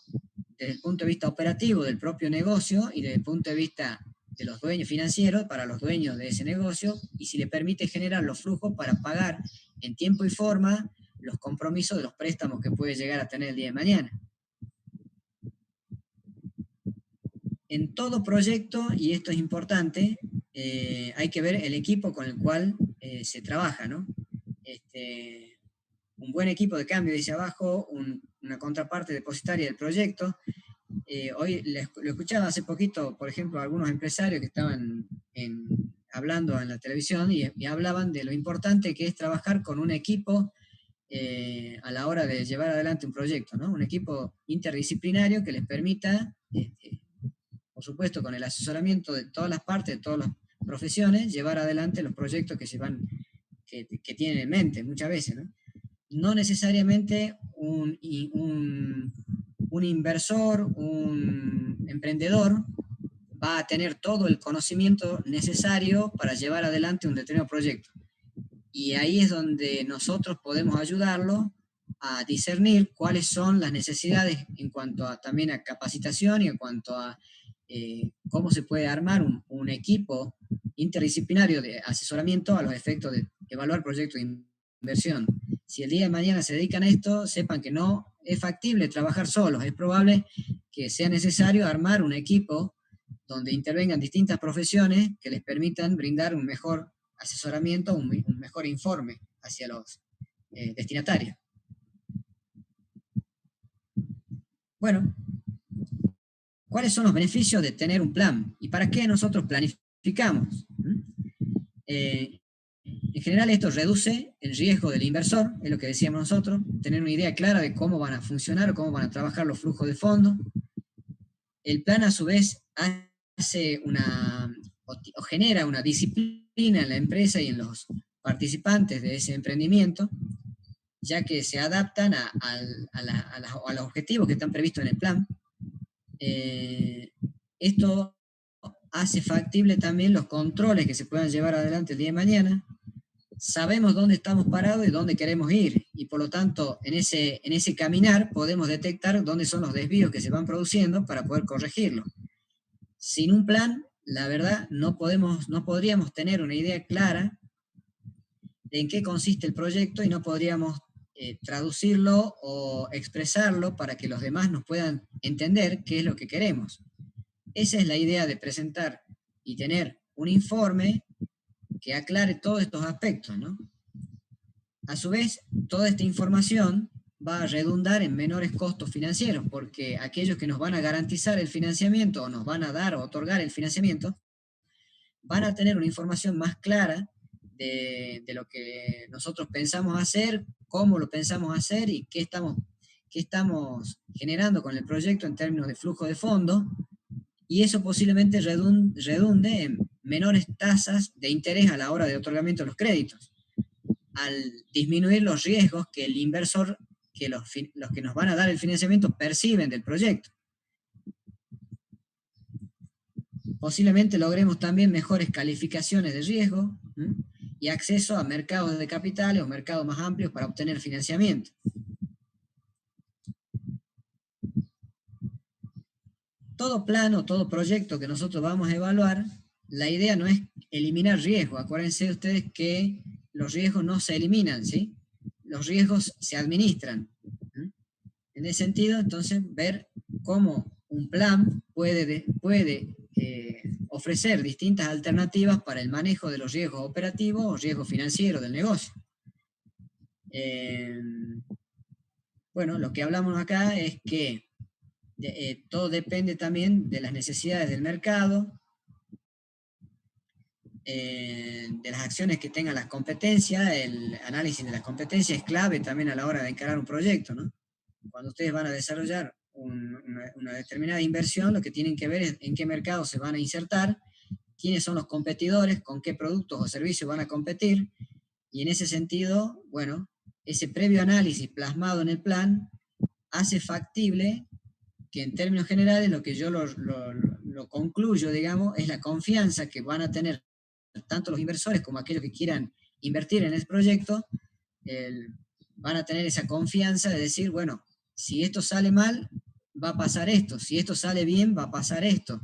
desde el punto de vista operativo del propio negocio y desde el punto de vista de los dueños financieros, para los dueños de ese negocio, y si le permite generar los flujos para pagar en tiempo y forma los compromisos de los préstamos que puede llegar a tener el día de mañana. En todo proyecto, y esto es importante, hay que ver el equipo con el cual se trabaja, ¿no? Un buen equipo de cambio, dice abajo, una contraparte depositaria del proyecto. Hoy lo escuchaba hace poquito, por ejemplo, algunos empresarios que estaban hablando en la televisión y hablaban de lo importante que es trabajar con un equipo a la hora de llevar adelante un proyecto, ¿no? Un equipo interdisciplinario que les permita, por supuesto, con el asesoramiento de todas las partes, de todas las profesiones, llevar adelante los proyectos que tienen en mente muchas veces, ¿no? No necesariamente un inversor, un emprendedor va a tener todo el conocimiento necesario para llevar adelante un determinado proyecto. Y ahí es donde nosotros podemos ayudarlo a discernir cuáles son las necesidades en cuanto también a capacitación y en cuanto a cómo se puede armar un equipo interdisciplinario de asesoramiento a los efectos de evaluar proyectos de inversión. Si el día de mañana se dedican a esto, sepan que no es factible trabajar solos. Es probable que sea necesario armar un equipo donde intervengan distintas profesiones que les permitan brindar un mejor asesoramiento, un mejor informe hacia los destinatarios. Bueno, ¿cuáles son los beneficios de tener un plan? ¿Y para qué nosotros planificamos? En general esto reduce el riesgo del inversor, es lo que decíamos nosotros, tener una idea clara de cómo van a funcionar o cómo van a trabajar los flujos de fondos. El plan a su vez hace o genera una disciplina en la empresa y en los participantes de ese emprendimiento, ya que se adaptan a los objetivos que están previstos en el plan. Esto hace factible también los controles que se puedan llevar adelante el día de mañana. Sabemos dónde estamos parados y dónde queremos ir, y por lo tanto en ese caminar podemos detectar dónde son los desvíos que se van produciendo para poder corregirlo. Sin un plan, la verdad, no podríamos tener una idea clara de en qué consiste el proyecto y no podríamos traducirlo o expresarlo para que los demás nos puedan entender qué es lo que queremos. Esa es la idea de presentar y tener un informe que aclare todos estos aspectos, ¿no? A su vez, toda esta información va a redundar en menores costos financieros, porque aquellos que nos van a garantizar el financiamiento o nos van a dar o otorgar el financiamiento, van a tener una información más clara de lo que nosotros pensamos hacer, cómo lo pensamos hacer y qué estamos generando con el proyecto en términos de flujo de fondos, y eso posiblemente redunde en menores tasas de interés a la hora de otorgamiento de los créditos, al disminuir los riesgos que el inversor, que los que nos van a dar el financiamiento perciben del proyecto. Posiblemente logremos también mejores calificaciones de riesgo, ¿sí?, y acceso a mercados de capitales o mercados más amplios para obtener financiamiento. Todo plan o todo proyecto que nosotros vamos a evaluar, la idea no es eliminar riesgo. Acuérdense ustedes que los riesgos no se eliminan, ¿sí? Los riesgos se administran. En ese sentido, entonces, ver cómo un plan puede ofrecer distintas alternativas para el manejo de los riesgos operativos o riesgos financieros del negocio. Bueno, lo que hablamos acá es que todo depende también de las necesidades del mercado, de las acciones que tengan las competencias. El análisis de las competencias es clave también a la hora de encarar un proyecto, ¿no? Cuando ustedes van a desarrollar una determinada inversión, lo que tienen que ver es en qué mercado se van a insertar, quiénes son los competidores, con qué productos o servicios van a competir, y en ese sentido, bueno, ese previo análisis plasmado en el plan hace factible que en términos generales lo que yo lo concluyo, digamos, es la confianza que van a tener tanto los inversores como aquellos que quieran invertir en ese proyecto, van a tener esa confianza de decir, bueno, si esto sale mal, va a pasar esto, si esto sale bien, va a pasar esto.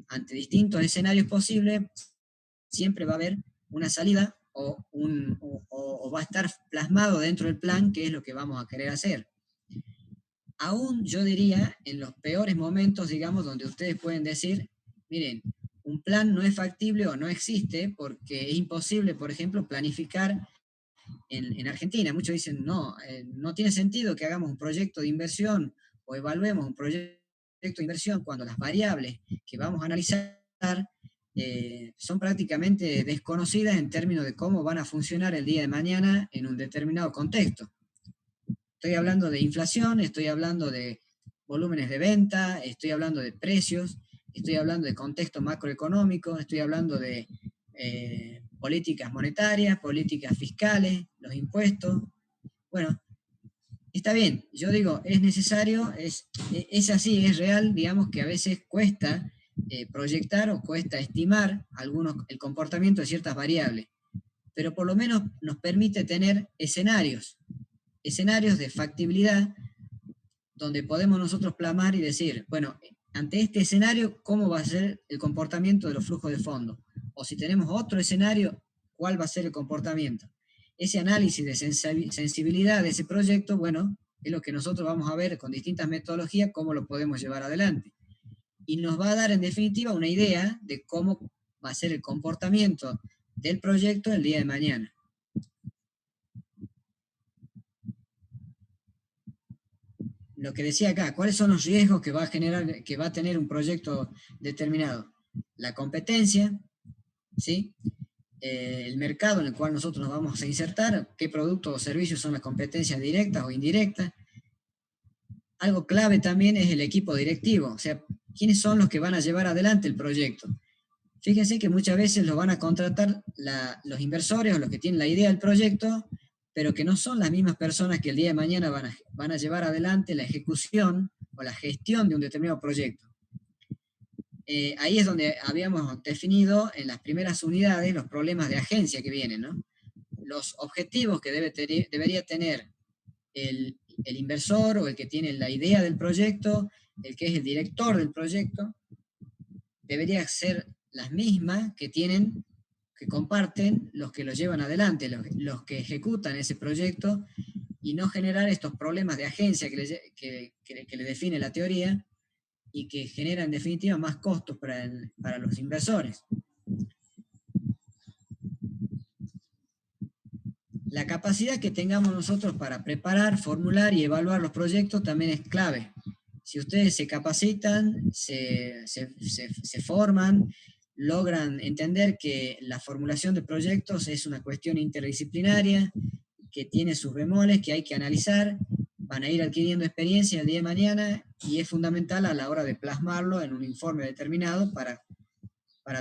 Ante distintos escenarios posibles, siempre va a haber una salida o va a estar plasmado dentro del plan qué es lo que vamos a querer hacer. Aún yo diría, en los peores momentos, digamos, donde ustedes pueden decir, miren, un plan no es factible o no existe porque es imposible, por ejemplo, planificar en Argentina. Muchos dicen, no tiene sentido que hagamos un proyecto de inversión o evaluemos un proyecto de inversión cuando las variables que vamos a analizar son prácticamente desconocidas en términos de cómo van a funcionar el día de mañana en un determinado contexto. Estoy hablando de inflación, estoy hablando de volúmenes de venta, estoy hablando de precios, estoy hablando de contexto macroeconómico, estoy hablando de políticas monetarias, políticas fiscales, los impuestos. Bueno, está bien, yo digo, es necesario, es así, es real, digamos que a veces cuesta proyectar o cuesta estimar el comportamiento de ciertas variables, pero por lo menos nos permite tener escenarios de factibilidad donde podemos nosotros plasmar y decir, bueno, ante este escenario, ¿cómo va a ser el comportamiento de los flujos de fondos? O si tenemos otro escenario, ¿cuál va a ser el comportamiento? Ese análisis de sensibilidad de ese proyecto, bueno, es lo que nosotros vamos a ver con distintas metodologías, cómo lo podemos llevar adelante. Y nos va a dar, en definitiva, una idea de cómo va a ser el comportamiento del proyecto el día de mañana. Lo que decía acá, ¿cuáles son los riesgos que va a tener un proyecto determinado? La competencia, ¿sí? El mercado en el cual nosotros nos vamos a insertar, qué productos o servicios son las competencias directas o indirectas. Algo clave también es el equipo directivo, o sea, quiénes son los que van a llevar adelante el proyecto. Fíjense que muchas veces los van a contratar los inversores o los que tienen la idea del proyecto, pero que no son las mismas personas que el día de mañana van a llevar adelante la ejecución o la gestión de un determinado proyecto. Ahí es donde habíamos definido en las primeras unidades los problemas de agencia que vienen, ¿no? Los objetivos que debería tener el inversor o el que tiene la idea del proyecto, el que es el director del proyecto, debería ser las mismas que comparten los que lo llevan adelante, los que ejecutan ese proyecto, y no generar estos problemas de agencia que le define la teoría y que generan en definitiva más costos para los inversores. La capacidad que tengamos nosotros para preparar, formular y evaluar los proyectos también es clave. Si ustedes se capacitan, se forman, logran entender que la formulación de proyectos es una cuestión interdisciplinaria, que tiene sus bemoles, que hay que analizar, van a ir adquiriendo experiencia el día de mañana y es fundamental a la hora de plasmarlo en un informe determinado para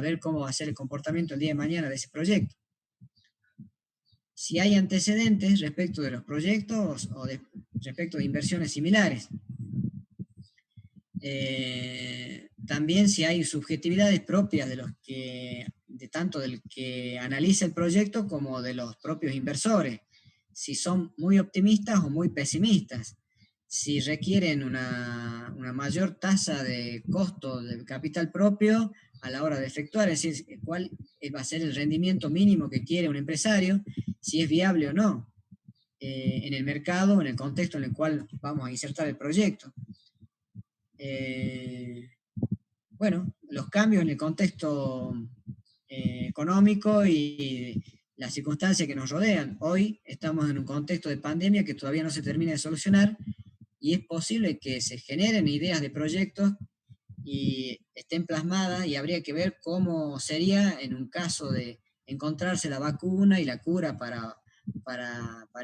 ver cómo va a ser el comportamiento el día de mañana de ese proyecto. Si hay antecedentes respecto de los proyectos o respecto de inversiones similares. También si hay subjetividades propias de tanto del que analiza el proyecto como de los propios inversores. Si son muy optimistas o muy pesimistas. Si requieren una mayor tasa de costo del capital propio a la hora de efectuar, es decir, cuál va a ser el rendimiento mínimo que quiere un empresario, si es viable o no en el mercado, en el contexto en el cual vamos a insertar el proyecto. Bueno, los cambios en el contexto económico y las circunstancias que nos rodean. Hoy estamos en un contexto de pandemia que todavía no se termina de solucionar y es posible que se generen ideas de proyectos y estén plasmadas y habría que ver cómo sería en un caso de encontrarse la vacuna y la cura para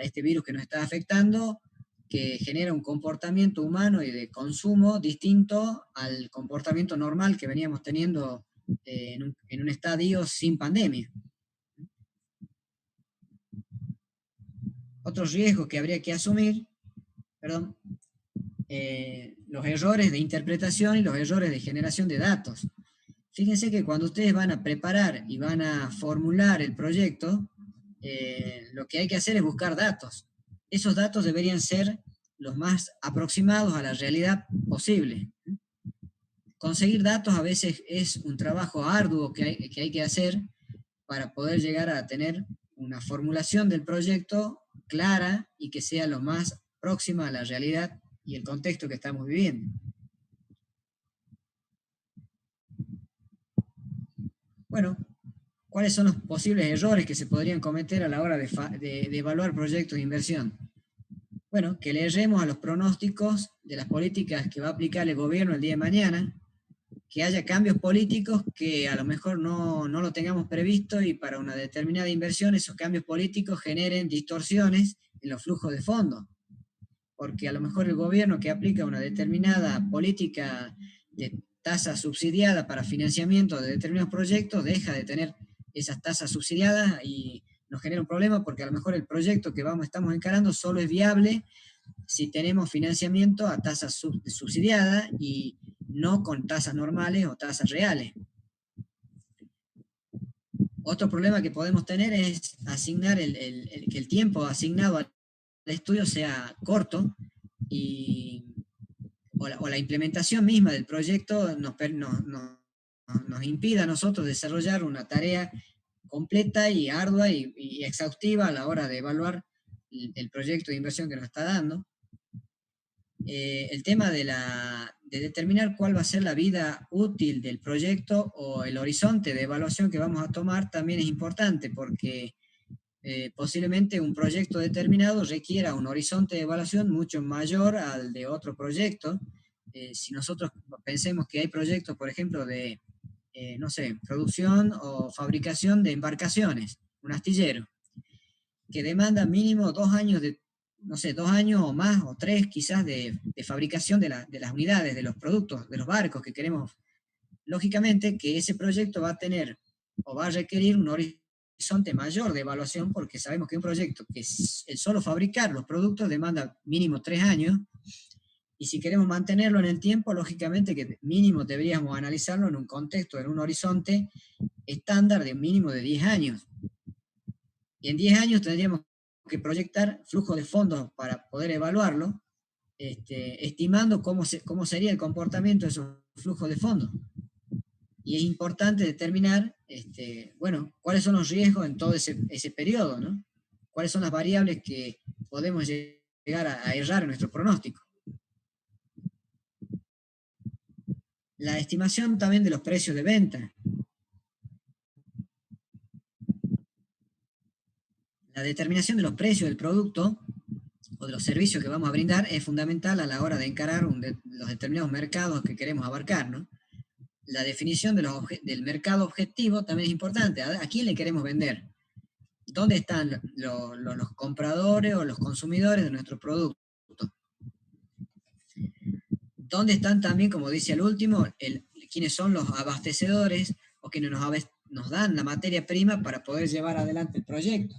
este virus que nos está afectando, que genera un comportamiento humano y de consumo distinto al comportamiento normal que veníamos teniendo en un estadio sin pandemia. Otros riesgos que habría que asumir, los errores de interpretación y los errores de generación de datos. Fíjense que cuando ustedes van a preparar y van a formular el proyecto, lo que hay que hacer es buscar datos. Esos datos deberían ser los más aproximados a la realidad posible. Conseguir datos a veces es un trabajo arduo que hay que hacer para poder llegar a tener una formulación del proyecto clara y que sea lo más próxima a la realidad y el contexto que estamos viviendo. Bueno, ¿cuáles son los posibles errores que se podrían cometer a la hora de evaluar proyectos de inversión? Bueno, que le erremos a los pronósticos de las políticas que va a aplicar el gobierno el día de mañana, que haya cambios políticos que a lo mejor no lo tengamos previsto y para una determinada inversión esos cambios políticos generen distorsiones en los flujos de fondos. Porque a lo mejor el gobierno que aplica una determinada política de tasa subsidiada para financiamiento de determinados proyectos deja de tener esas tasas subsidiadas y nos genera un problema porque a lo mejor el proyecto que estamos encarando solo es viable si tenemos financiamiento a tasas subsidiadas y no con tasas normales o tasas reales. Otro problema que podemos tener es asignar que el tiempo asignado al estudio sea corto o la implementación misma del proyecto nos impida a nosotros desarrollar una tarea completa y ardua y exhaustiva a la hora de evaluar el proyecto de inversión que nos está dando. El tema de determinar cuál va a ser la vida útil del proyecto o el horizonte de evaluación que vamos a tomar también es importante porque posiblemente un proyecto determinado requiera un horizonte de evaluación mucho mayor al de otro proyecto. Si nosotros pensemos que hay proyectos, por ejemplo, de, no sé, producción o fabricación de embarcaciones, un astillero, que demanda mínimo 2 años de, no sé, 2 años o más, o 3 quizás, de fabricación de las unidades, de los productos, de los barcos que queremos lógicamente que ese proyecto va a tener o va a requerir un horizonte mayor de evaluación, porque sabemos que un proyecto que es el solo fabricar los productos demanda mínimo 3 años, y si queremos mantenerlo en el tiempo, lógicamente que mínimo deberíamos analizarlo en un contexto, en un horizonte estándar de mínimo de 10 años. Y en 10 años tendríamos que proyectar flujo de fondos para poder evaluarlo, estimando cómo sería el comportamiento de esos flujos de fondos. Y es importante determinar, bueno, cuáles son los riesgos en todo ese periodo, ¿no? Cuáles son las variables que podemos llegar a errar en nuestro pronóstico. La estimación también de los precios de venta. La determinación de los precios del producto o de los servicios que vamos a brindar es fundamental a la hora de encarar los determinados mercados que queremos abarcar, ¿no? La definición del mercado objetivo también es importante. ¿A quién le queremos vender? ¿Dónde están los compradores o los consumidores de nuestro producto? ¿Dónde están también, como dice el último, quiénes son los abastecedores o quienes nos dan la materia prima para poder llevar adelante el proyecto?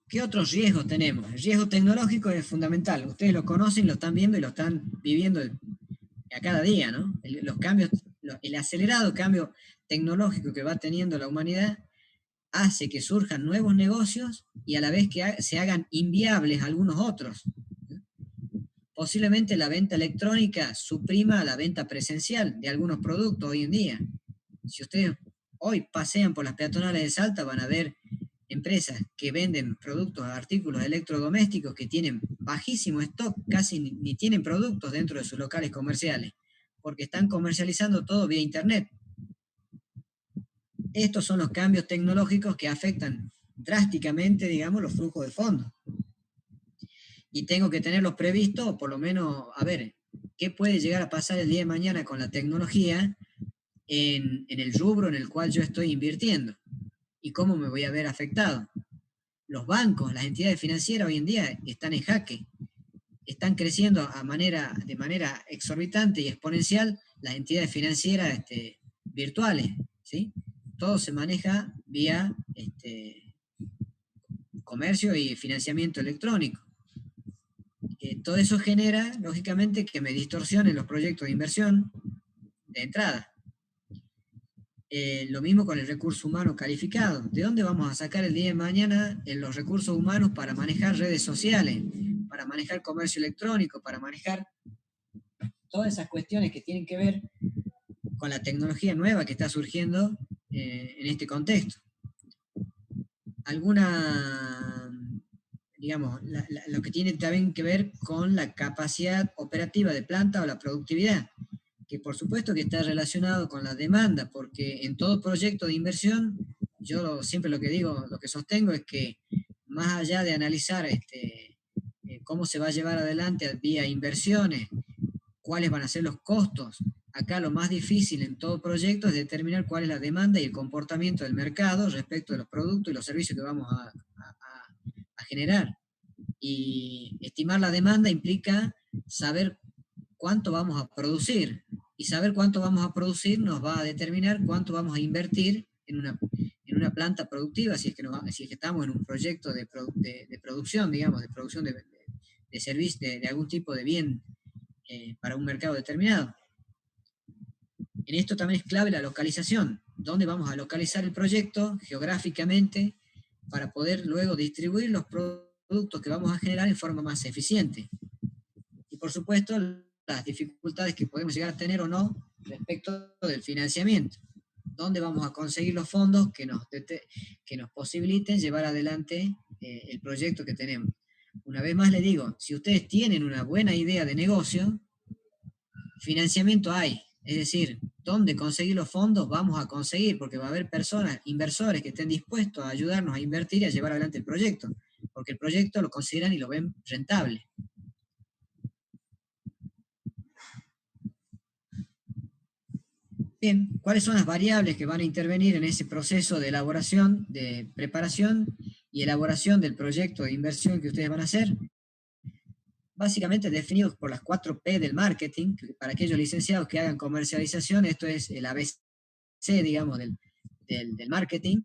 ¿Qué otros riesgos tenemos? El riesgo tecnológico es fundamental. Ustedes lo conocen, lo están viendo y lo están viviendo a cada día, ¿no? El acelerado cambio tecnológico que va teniendo la humanidad hace que surjan nuevos negocios y a la vez que se hagan inviables algunos otros. Posiblemente la venta electrónica suprima la venta presencial de algunos productos hoy en día. Si ustedes hoy pasean por las peatonales de Salta, van a ver empresas que venden productos, artículos electrodomésticos que tienen bajísimo stock, casi ni tienen productos dentro de sus locales comerciales, porque están comercializando todo vía internet. Estos son los cambios tecnológicos que afectan drásticamente, digamos, los flujos de fondos. Y tengo que tenerlos previstos, o por lo menos, a ver, qué puede llegar a pasar el día de mañana con la tecnología en el rubro en el cual yo estoy invirtiendo y cómo me voy a ver afectado. Los bancos, las entidades financieras hoy en día están en jaque, están creciendo de manera exorbitante y exponencial las entidades financieras virtuales, ¿sí? Todo se maneja vía comercio y financiamiento electrónico. Todo eso genera, lógicamente, que me distorsionen los proyectos de inversión de entrada. Lo mismo con el recurso humano calificado. ¿De dónde vamos a sacar el día de mañana los recursos humanos para manejar redes sociales, para manejar comercio electrónico, para manejar todas esas cuestiones que tienen que ver con la tecnología nueva que está surgiendo en este contexto? Digamos, lo que tiene también que ver con la capacidad operativa de planta o la productividad, que por supuesto que está relacionado con la demanda, porque en todo proyecto de inversión, yo siempre lo que digo, lo que sostengo es que más allá de analizar cómo se va a llevar adelante vía inversiones, cuáles van a ser los costos, acá lo más difícil en todo proyecto es determinar cuál es la demanda y el comportamiento del mercado respecto de los productos y los servicios que vamos a generar. Y estimar la demanda implica saber cuánto vamos a producir, y saber cuánto vamos a producir nos va a determinar cuánto vamos a invertir en una planta productiva, si es que estamos en un proyecto de producción, digamos, de producción de servicio, de algún tipo de bien para un mercado determinado. En esto también es clave la localización, dónde vamos a localizar el proyecto geográficamente para poder luego distribuir los productos que vamos a generar en forma más eficiente. Y por supuesto, las dificultades que podemos llegar a tener o no respecto del financiamiento. ¿Dónde vamos a conseguir los fondos que nos posibiliten llevar adelante el proyecto que tenemos? Una vez más le digo, si ustedes tienen una buena idea de negocio, financiamiento hay. Es decir, ¿dónde conseguir los fondos? Vamos a conseguir, porque va a haber personas, inversores que estén dispuestos a ayudarnos a invertir y a llevar adelante el proyecto, porque el proyecto lo consideran y lo ven rentable. Bien, ¿cuáles son las variables que van a intervenir en ese proceso de elaboración, de preparación y elaboración del proyecto de inversión que ustedes van a hacer, básicamente definidos por las 4P del marketing. Para aquellos licenciados que hagan comercialización, esto es el ABC, digamos, del marketing: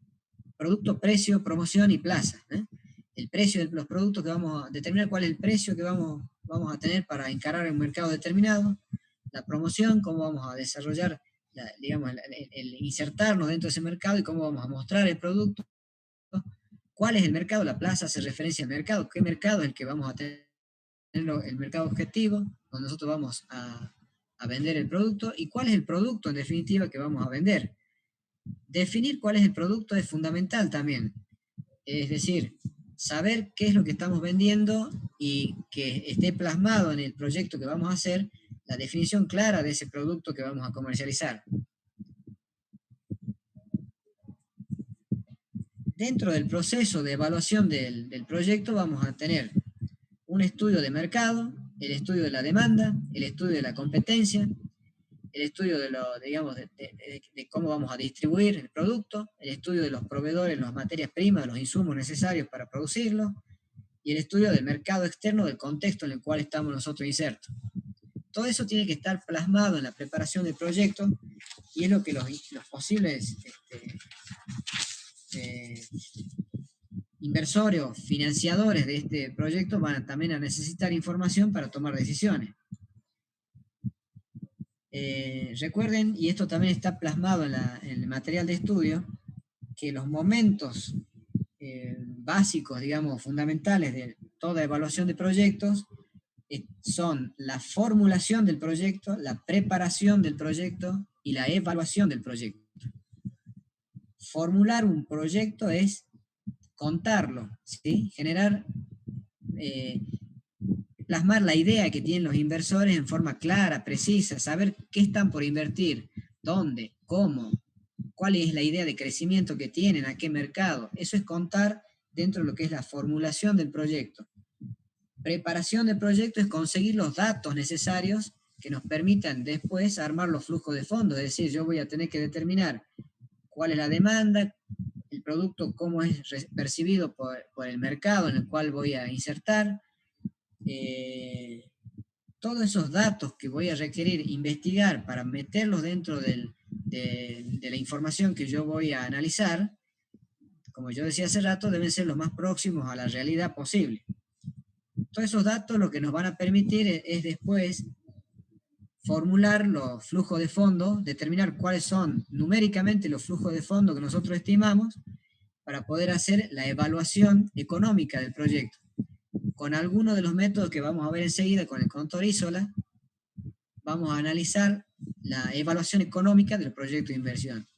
producto, precio, promoción y plaza. El precio de los productos que vamos a determinar, cuál es el precio que vamos a tener para encarar un mercado determinado; la promoción, cómo vamos a desarrollar, digamos, el insertarnos dentro de ese mercado y cómo vamos a mostrar el producto; cuál es el mercado; la plaza hace referencia al mercado, qué mercado es el que vamos a tener, el mercado objetivo, donde nosotros vamos a vender el producto; y cuál es el producto en definitiva que vamos a vender. Definir cuál es el producto es fundamental también, es decir, saber qué es lo que estamos vendiendo y que esté plasmado en el proyecto que vamos a hacer la definición clara de ese producto que vamos a comercializar. Dentro del proceso de evaluación del proyecto vamos a tener un estudio de mercado, el estudio de la demanda, el estudio de la competencia, el estudio de cómo vamos a distribuir el producto, el estudio de los proveedores, las materias primas, los insumos necesarios para producirlo, y el estudio del mercado externo, del contexto en el cual estamos nosotros insertos. Todo eso tiene que estar plasmado en la preparación del proyecto, y es lo que los posibles inversores o financiadores de este proyecto van también a necesitar información para tomar decisiones. Recuerden, y esto también está plasmado en el material de estudio, que los momentos básicos, digamos, fundamentales de toda evaluación de proyectos son la formulación del proyecto, la preparación del proyecto y la evaluación del proyecto. Formular un proyecto es contarlo, ¿sí? Generar, plasmar la idea que tienen los inversores en forma clara, precisa, saber qué están por invertir, dónde, cómo, cuál es la idea de crecimiento que tienen, a qué mercado. Eso es contar dentro de lo que es la formulación del proyecto. Preparación del proyecto es conseguir los datos necesarios que nos permitan después armar los flujos de fondos, es decir, yo voy a tener que determinar cuál es la demanda, el producto cómo es percibido por el mercado en el cual voy a insertar, todos esos datos que voy a requerir investigar para meterlos dentro de la información que yo voy a analizar, como yo decía hace rato, deben ser los más próximos a la realidad posible. Todos esos datos lo que nos van a permitir es después formular los flujos de fondo, determinar cuáles son numéricamente los flujos de fondo que nosotros estimamos para poder hacer la evaluación económica del proyecto. Con algunos de los métodos que vamos a ver enseguida, con el contador Isola, vamos a analizar la evaluación económica del proyecto de inversión,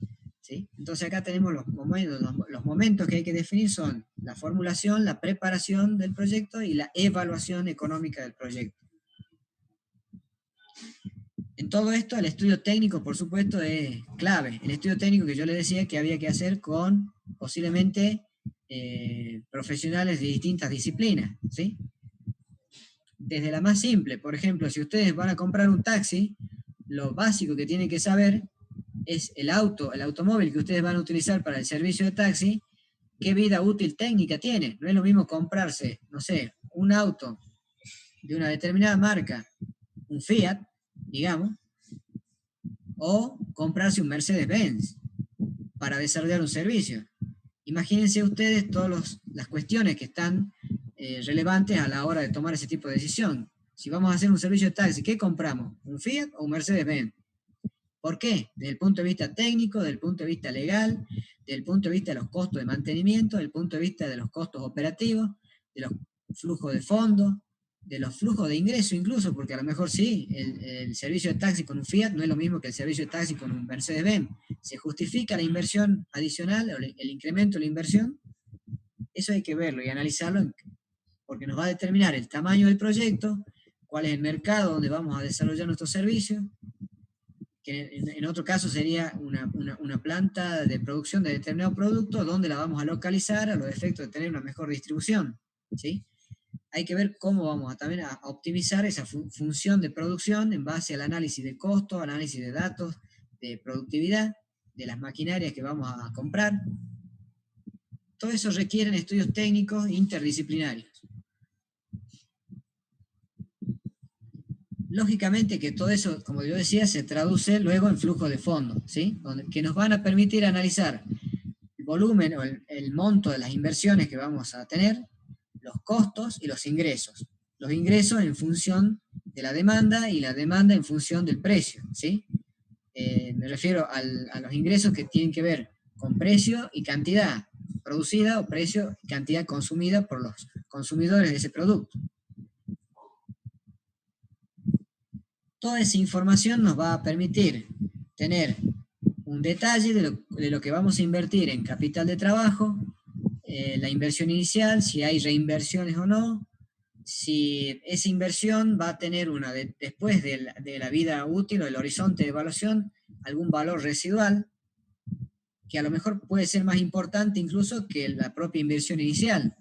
¿sí? Entonces acá tenemos los momentos que hay que definir son la formulación, la preparación del proyecto y la evaluación económica del proyecto. En todo esto, el estudio técnico, por supuesto, es clave. El estudio técnico que yo les decía que había que hacer con posiblemente profesionales de distintas disciplinas, ¿sí? Desde la más simple, por ejemplo, si ustedes van a comprar un taxi, lo básico que tienen que saber es el automóvil que ustedes van a utilizar para el servicio de taxi, qué vida útil técnica tiene. No es lo mismo comprarse, no sé, un auto de una determinada marca, un Fiat, digamos, o comprarse un Mercedes-Benz para desarrollar un servicio. Imagínense ustedes todas las cuestiones que están relevantes a la hora de tomar ese tipo de decisión. Si vamos a hacer un servicio de taxi, ¿qué compramos? ¿Un Fiat o un Mercedes-Benz? ¿Por qué? Desde el punto de vista técnico, desde el punto de vista legal, desde el punto de vista de los costos de mantenimiento, desde el punto de vista de los costos operativos, de los flujos de fondos, de los flujos de ingreso incluso, porque a lo mejor sí, el servicio de taxi con un Fiat no es lo mismo que el servicio de taxi con un Mercedes-Benz. ¿Se justifica la inversión adicional o el incremento de la inversión? Eso hay que verlo y analizarlo, porque nos va a determinar el tamaño del proyecto, cuál es el mercado donde vamos a desarrollar nuestros servicios, que en otro caso sería una planta de producción de determinado producto, donde la vamos a localizar a los efectos de tener una mejor distribución, ¿sí? Hay que ver cómo vamos también a optimizar esa función de producción en base al análisis de costo, análisis de datos, de productividad, de las maquinarias que vamos a comprar. Todo eso requiere estudios técnicos interdisciplinarios. Lógicamente que todo eso, como yo decía, se traduce luego en flujo de fondos, ¿sí? Que nos van a permitir analizar el volumen o el monto de las inversiones que vamos a tener, los costos y los ingresos. Los ingresos en función de la demanda y la demanda en función del precio, ¿sí? Me refiero a los ingresos que tienen que ver con precio y cantidad producida o precio y cantidad consumida por los consumidores de ese producto. Toda esa información nos va a permitir tener un detalle de lo que vamos a invertir en capital de trabajo, la inversión inicial, si hay reinversiones o no, si esa inversión va a tener después de la vida útil o el horizonte de evaluación, algún valor residual, que a lo mejor puede ser más importante incluso que la propia inversión inicial,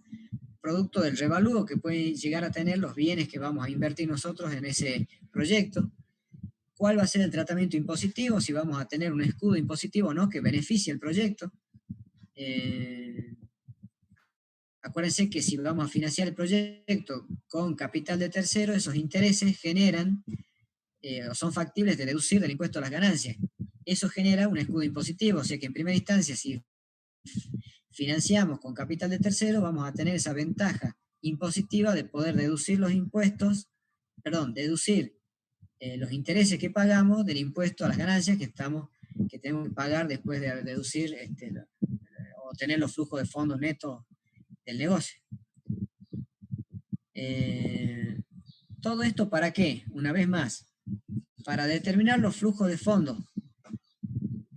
producto del revalúo que pueden llegar a tener los bienes que vamos a invertir nosotros en ese proyecto. ¿Cuál va a ser el tratamiento impositivo? Si vamos a tener un escudo impositivo o no que beneficie el proyecto. Acuérdense que si vamos a financiar el proyecto con capital de tercero, esos intereses generan o son factibles de deducir del impuesto a las ganancias. Eso genera un escudo impositivo, o sea que en primera instancia, si financiamos con capital de tercero, vamos a tener esa ventaja impositiva de poder deducir los impuestos, deducir los intereses que pagamos del impuesto a las ganancias que tenemos que pagar después de deducir o tener los flujos de fondos netos del negocio. ¿Todo esto para qué? Una vez más, para determinar los flujos de fondos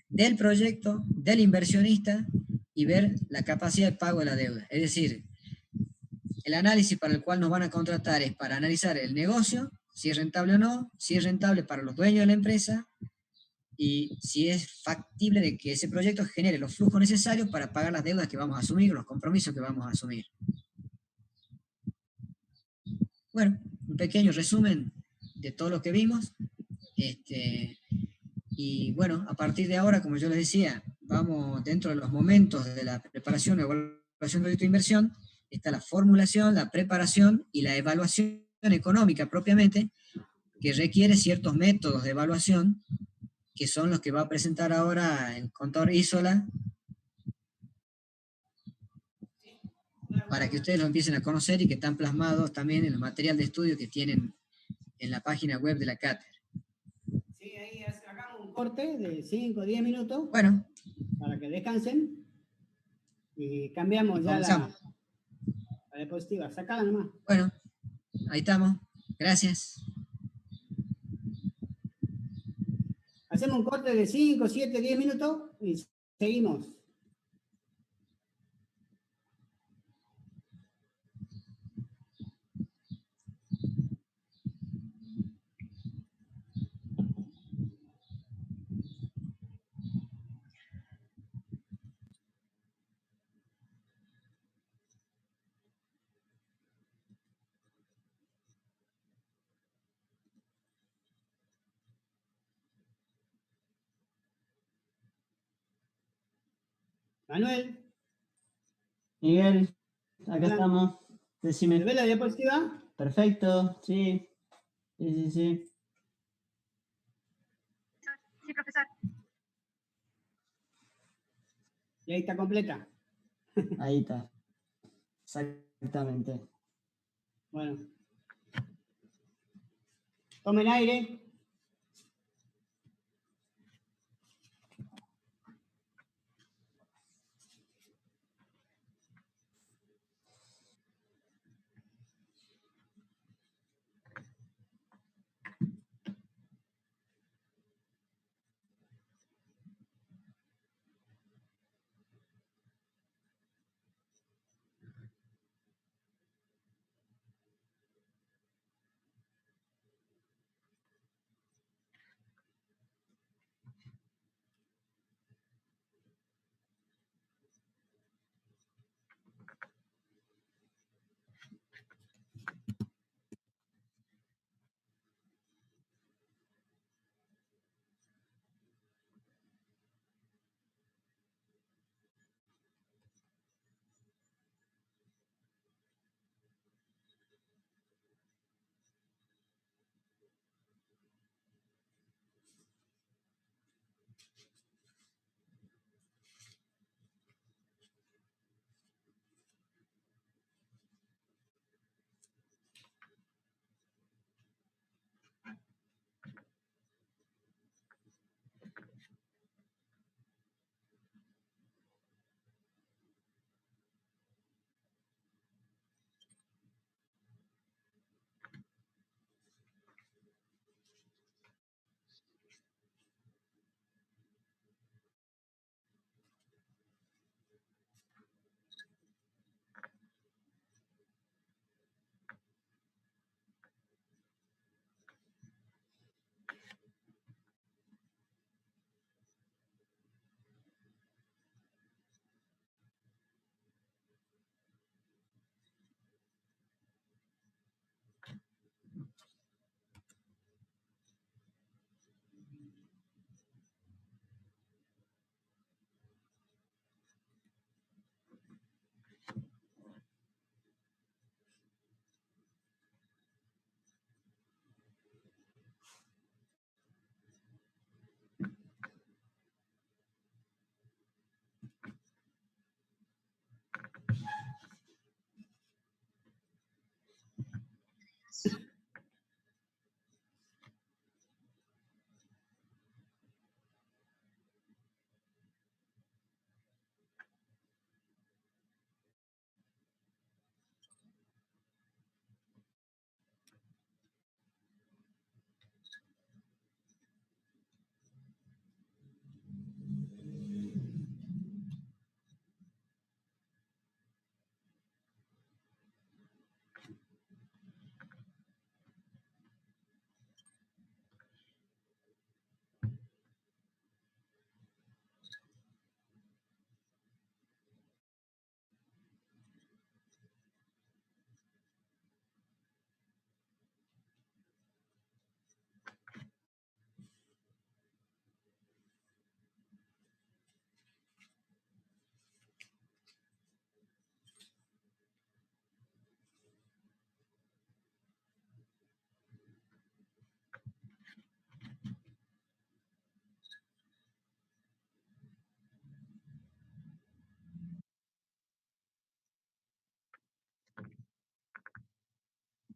del proyecto, del inversionista y ver la capacidad de pago de la deuda. Es decir, el análisis para el cual nos van a contratar es para analizar el negocio, si es rentable o no, si es rentable para los dueños de la empresa y si es factible de que ese proyecto genere los flujos necesarios para pagar las deudas que vamos a asumir, los compromisos que vamos a asumir. Bueno, un pequeño resumen de todo lo que vimos. Y bueno, a partir de ahora, como yo les decía, vamos dentro de los momentos de la preparación o evaluación de proyecto de inversión, está la formulación, la preparación y la evaluación económica propiamente, que requiere ciertos métodos de evaluación, que son los que va a presentar ahora el contador Isola, para que ustedes lo empiecen a conocer y que están plasmados también en el material de estudio que tienen en la página web de la cátedra. Sí, ahí hagamos un corte de 5 o 10 minutos. Bueno. Para que descansen. Y cambiamos ya la diapositiva. Sacala nomás. Bueno, ahí estamos. Gracias. Hacemos un corte de 5, 7, 10 minutos y seguimos. Manuel. Miguel, acá estamos. Decime. ¿Se ve la diapositiva? Perfecto, sí. Sí. Sí, profesor. Y ahí está completa. Ahí está. Exactamente. Bueno. Tomen aire.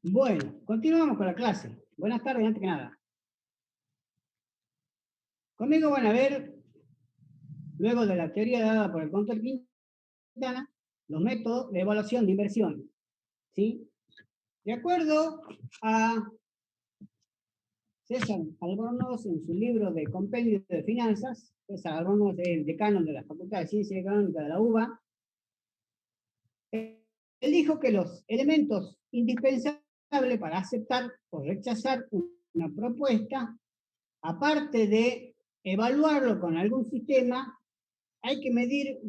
Bueno, continuamos con la clase. Buenas tardes, antes que nada. Conmigo van a ver, luego de la teoría dada por el Conter Quintana, los métodos de evaluación de inversión. ¿Sí? De acuerdo a César Albornoz, en su libro de Compendio de Finanzas, César Albornoz es el decano de la Facultad de Ciencia Económica de la UBA, él dijo que los elementos indispensables para aceptar o rechazar una propuesta, aparte de evaluarlo con algún sistema, hay que medir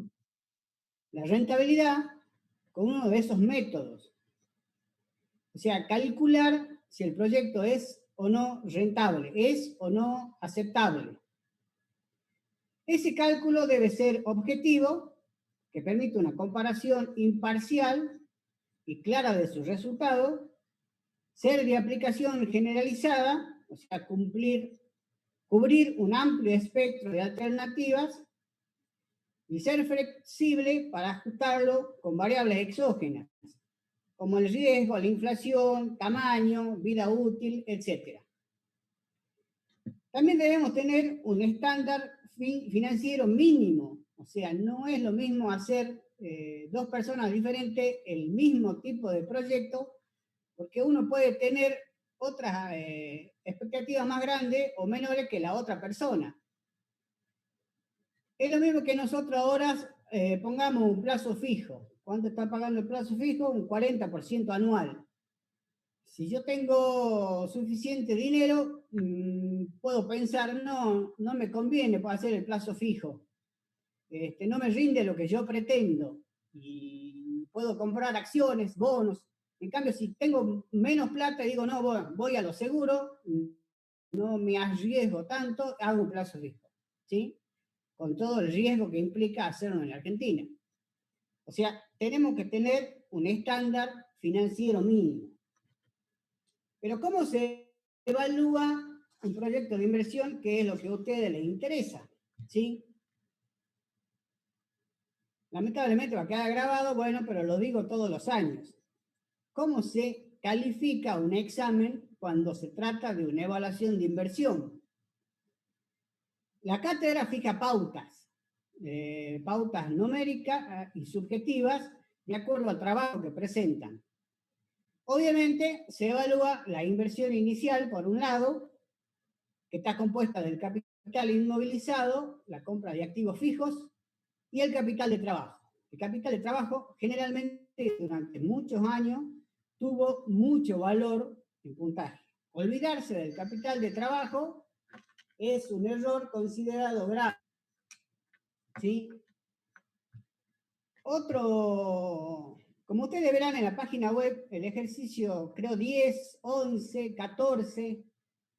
la rentabilidad con uno de esos métodos. O sea, calcular si el proyecto es o no rentable, es o no aceptable. Ese cálculo debe ser objetivo, que permite una comparación imparcial y clara de sus resultados, ser de aplicación generalizada, o sea, cubrir un amplio espectro de alternativas y ser flexible para ajustarlo con variables exógenas, como el riesgo, la inflación, tamaño, vida útil, etc. También debemos tener un estándar financiero mínimo, o sea, no es lo mismo hacer dos personas diferentes el mismo tipo de proyecto, porque uno puede tener otras expectativas más grandes o menores que la otra persona. Es lo mismo que nosotros ahora pongamos un plazo fijo. ¿Cuánto está pagando el plazo fijo? Un 40% anual. Si yo tengo suficiente dinero, puedo pensar, no me conviene para hacer el plazo fijo. No me rinde lo que yo pretendo. Y puedo comprar acciones, bonos. En cambio, si tengo menos plata, digo, no, voy a lo seguro, no me arriesgo tanto, hago un plazo fijo. ¿Sí? Con todo el riesgo que implica hacerlo en la Argentina. O sea, tenemos que tener un estándar financiero mínimo. Pero ¿cómo se evalúa un proyecto de inversión, que es lo que a ustedes les interesa? ¿Sí? Lamentablemente va a quedar grabado, bueno, pero lo digo todos los años. ¿Cómo se califica un examen cuando se trata de una evaluación de inversión? La cátedra fija pautas, pautas numéricas y subjetivas de acuerdo al trabajo que presentan. Obviamente se evalúa la inversión inicial, por un lado, que está compuesta del capital inmovilizado, la compra de activos fijos, y el capital de trabajo. El capital de trabajo generalmente durante muchos años tuvo mucho valor en puntaje. Olvidarse del capital de trabajo es un error considerado grave. ¿Sí? Otro, como ustedes verán en la página web, el ejercicio, creo 10, 11, 14,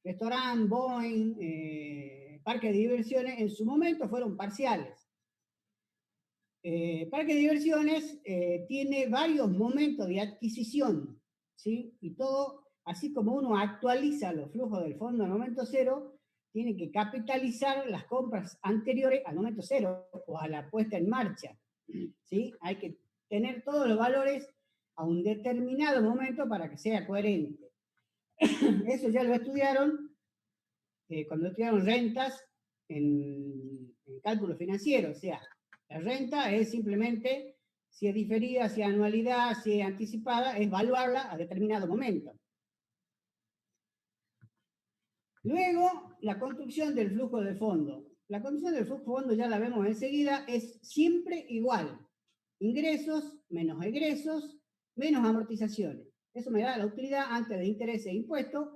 restaurante, Boeing, parque de diversiones, en su momento fueron parciales. Parque de diversiones tiene varios momentos de adquisición, ¿sí? Y todo, así como uno actualiza los flujos del fondo al momento cero, tiene que capitalizar las compras anteriores al momento cero o a la puesta en marcha, ¿sí? Hay que tener todos los valores a un determinado momento para que sea coherente. Eso ya lo estudiaron cuando estudiaron rentas en cálculo financiero, o sea, la renta es simplemente si es diferida, si es anualidad, si es anticipada, es evaluarla a determinado momento. Luego, la construcción del flujo de fondo. La construcción del flujo de fondo, ya la vemos enseguida, es siempre igual. Ingresos menos egresos menos amortizaciones. Eso me da la utilidad antes de intereses e impuestos.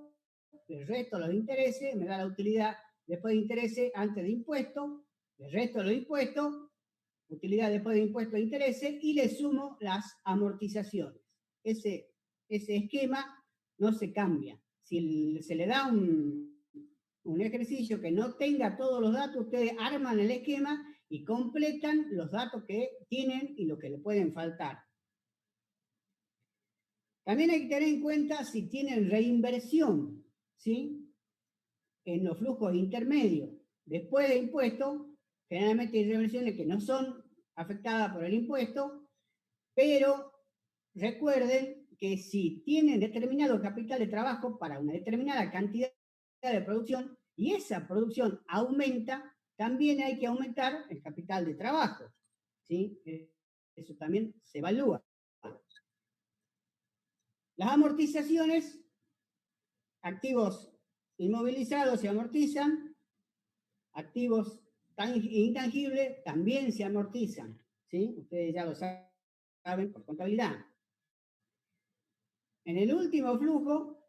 El resto de los intereses me da la utilidad después de intereses antes de impuestos. El resto de los impuestos, utilidad después de impuestos e intereses, y le sumo las amortizaciones. Ese esquema no se cambia. Si se le da un ejercicio que no tenga todos los datos, ustedes arman el esquema y completan los datos que tienen y los que le pueden faltar. También hay que tener en cuenta si tienen reinversión, ¿sí? En los flujos intermedios. Después de impuestos, generalmente hay reinversiones que no son afectadas por el impuesto, pero recuerden que si tienen determinado capital de trabajo para una determinada cantidad de producción y esa producción aumenta, también hay que aumentar el capital de trabajo, ¿sí? Eso también se evalúa. Las amortizaciones, activos inmovilizados se amortizan, activos intangibles también se amortizan, ¿sí? Ustedes ya lo saben por contabilidad. En el último flujo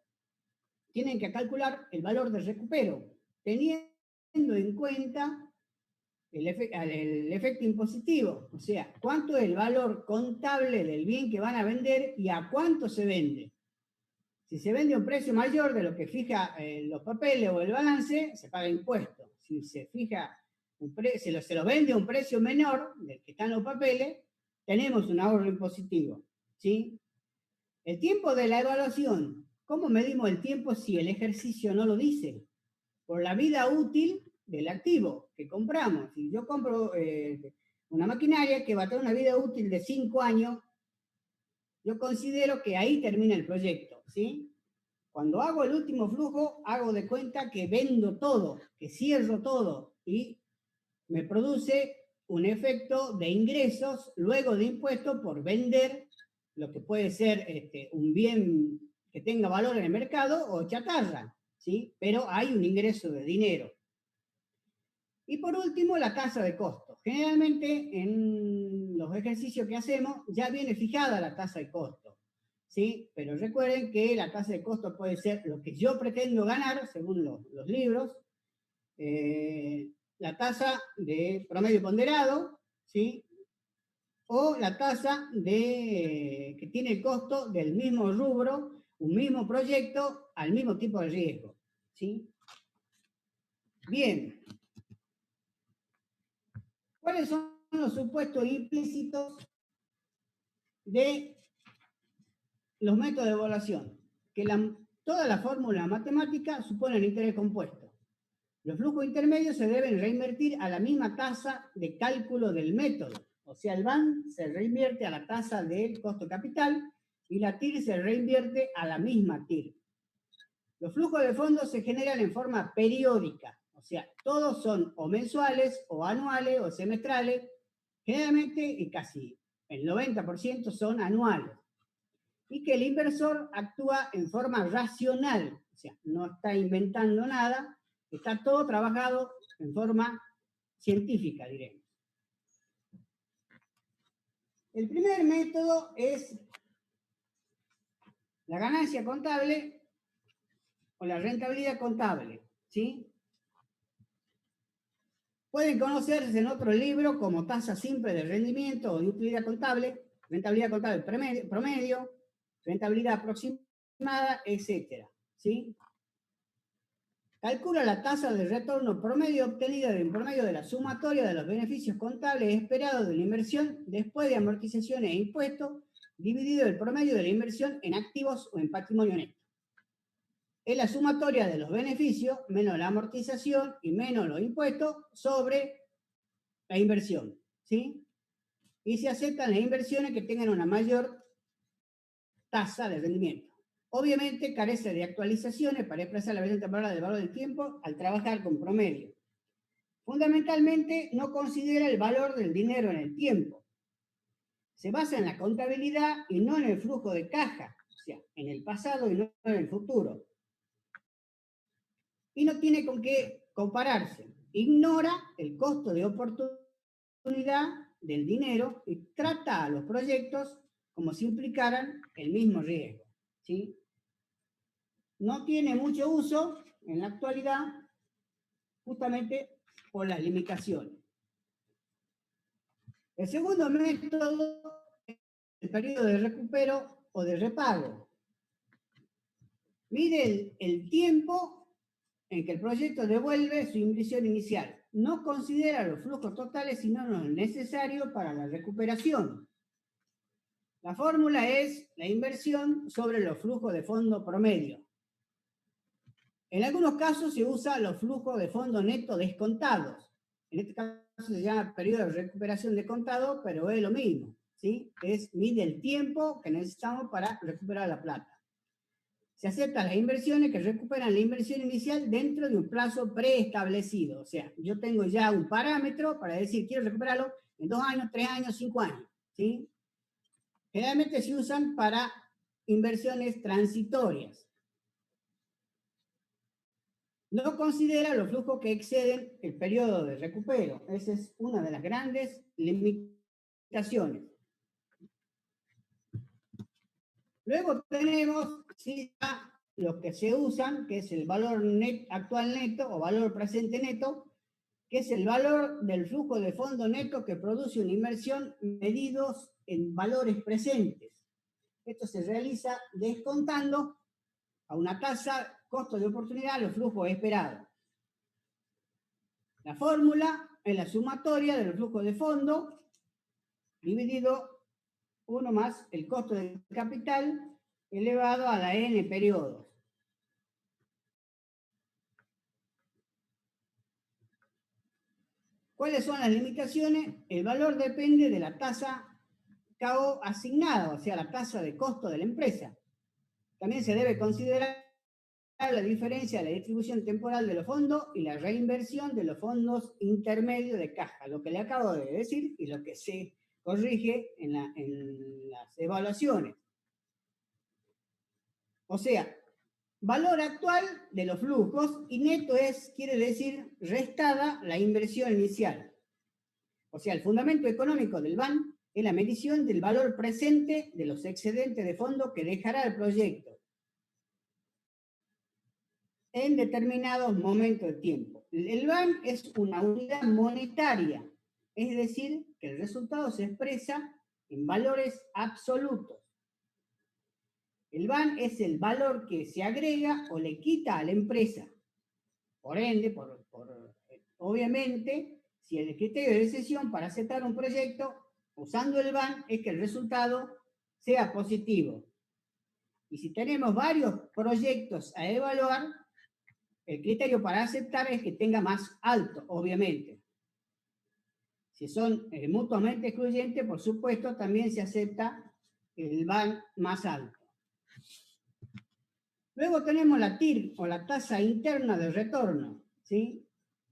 tienen que calcular el valor del recupero, teniendo en cuenta el efecto impositivo, o sea, cuánto es el valor contable del bien que van a vender y a cuánto se vende. Si se vende a un precio mayor de lo que fija los papeles o el balance, se paga impuesto. Si se fija se lo vende a un precio menor del que están los papeles, tenemos un ahorro impositivo, ¿sí? El tiempo de la evaluación, ¿cómo medimos el tiempo si el ejercicio no lo dice? Por la vida útil del activo que compramos. Si yo compro una maquinaria que va a tener una vida útil de 5 años, yo considero que ahí termina el proyecto, ¿sí? Cuando hago el último flujo, hago de cuenta que vendo todo, que cierro todo y me produce un efecto de ingresos luego de impuestos por vender lo que puede ser un bien que tenga valor en el mercado o chatarra, ¿sí? Pero hay un ingreso de dinero. Y por último, la tasa de costo. Generalmente en los ejercicios que hacemos ya viene fijada la tasa de costo, ¿sí? Pero recuerden que la tasa de costo puede ser lo que yo pretendo ganar, según los libros, la tasa de promedio ponderado, ¿sí? O la tasa que tiene el costo del mismo rubro, un mismo proyecto, al mismo tipo de riesgo, ¿sí? Bien. ¿Cuáles son los supuestos implícitos de los métodos de evaluación? Que toda la fórmula matemática supone el interés compuesto. Los flujos intermedios se deben reinvertir a la misma tasa de cálculo del método. O sea, el BAN se reinvierte a la tasa del costo capital y la TIR se reinvierte a la misma TIR. Los flujos de fondos se generan en forma periódica. O sea, todos son o mensuales, o anuales, o semestrales. Generalmente, y casi el 90% son anuales. Y que el inversor actúa en forma racional. O sea, no está inventando nada. Está todo trabajado en forma científica, diremos. El primer método es la ganancia contable o la rentabilidad contable, ¿sí? Pueden conocerse en otro libro como tasa simple de rendimiento o de utilidad contable, rentabilidad contable promedio, rentabilidad aproximada, etc. ¿Sí? Calcula la tasa de retorno promedio obtenida en promedio de la sumatoria de los beneficios contables esperados de la inversión después de amortizaciones e impuestos, dividido el promedio de la inversión en activos o en patrimonio neto. Es la sumatoria de los beneficios menos la amortización y menos los impuestos sobre la inversión, ¿sí? Y se aceptan las inversiones que tengan una mayor tasa de rendimiento. Obviamente carece de actualizaciones para expresar la variación temporal del valor del tiempo al trabajar con promedio. Fundamentalmente no considera el valor del dinero en el tiempo. Se basa en la contabilidad y no en el flujo de caja, o sea, en el pasado y no en el futuro. Y no tiene con qué compararse. Ignora el costo de oportunidad del dinero y trata a los proyectos como si implicaran el mismo riesgo, ¿sí? No tiene mucho uso en la actualidad justamente por las limitaciones. El segundo método es el periodo de recupero o de repago. Mide el tiempo en que el proyecto devuelve su inversión inicial. No considera los flujos totales, sino lo necesario para la recuperación. La fórmula es la inversión sobre los flujos de fondo promedio. En algunos casos se usa los flujos de fondo neto descontados. En este caso se llama periodo de recuperación descontado, pero es lo mismo, ¿sí? Mide el tiempo que necesitamos para recuperar la plata. Se aceptan las inversiones que recuperan la inversión inicial dentro de un plazo preestablecido. O sea, yo tengo ya un parámetro para decir, quiero recuperarlo en 2 años, 3 años, 5 años, ¿sí? Generalmente se usan para inversiones transitorias. No considera los flujos que exceden el periodo de recupero. Esa es una de las grandes limitaciones. Luego tenemos los que se usan, que es el valor actual neto o valor presente neto, que es el valor del flujo de fondo neto que produce una inversión medidos en valores presentes. Esto se realiza descontando a una tasa costo de oportunidad los flujos esperados. La fórmula es la sumatoria del flujo de fondo dividido 1 más el costo del capital elevado a la n periodos. ¿Cuáles son las limitaciones? El valor depende de la tasa KO asignada, o sea, la tasa de costo de la empresa. También se debe considerar la diferencia de la distribución temporal de los fondos y la reinversión de los fondos intermedios de caja, lo que le acabo de decir y lo que se corrige en las evaluaciones. O sea, valor actual de los flujos y neto quiere decir restada la inversión inicial. O sea, el fundamento económico del BAN es la medición del valor presente de los excedentes de fondo que dejará el proyecto en determinados momentos de tiempo. El BAN es una unidad monetaria, es decir, que el resultado se expresa en valores absolutos. El BAN es el valor que se agrega o le quita a la empresa. Por ende, obviamente, si el criterio de decisión para aceptar un proyecto usando el BAN es que el resultado sea positivo. Y si tenemos varios proyectos a evaluar, el criterio para aceptar es que tenga más alto, obviamente. Si son mutuamente excluyentes, por supuesto, también se acepta el BAN más alto. Luego tenemos la TIR, o la tasa interna de retorno, ¿sí?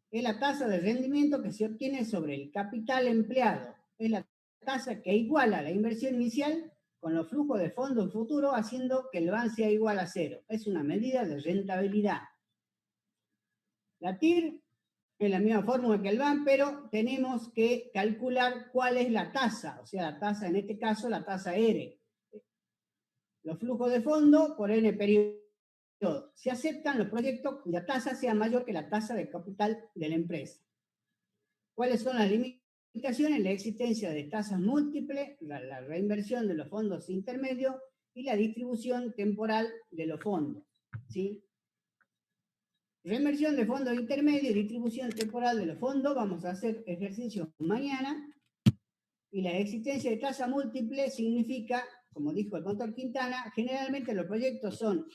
Es la tasa de rendimiento que se obtiene sobre el capital empleado. Es la tasa que iguala la inversión inicial con los flujos de fondos futuros, haciendo que el BAN sea igual a 0. Es una medida de rentabilidad. La TIR es la misma fórmula que el BAN, pero tenemos que calcular cuál es la tasa, o sea, la tasa, en este caso, la tasa R. Los flujos de fondo por N periodo. Se aceptan los proyectos cuya tasa sea mayor que la tasa de capital de la empresa. ¿Cuáles son las limitaciones? La existencia de tasas múltiples, la reinversión de los fondos intermedios y la distribución temporal de los fondos, ¿sí? Reinversión de fondos intermedios y distribución temporal de los fondos. Vamos a hacer ejercicio mañana. Y la existencia de tasa múltiple significa, como dijo el contador Quintana, generalmente los proyectos son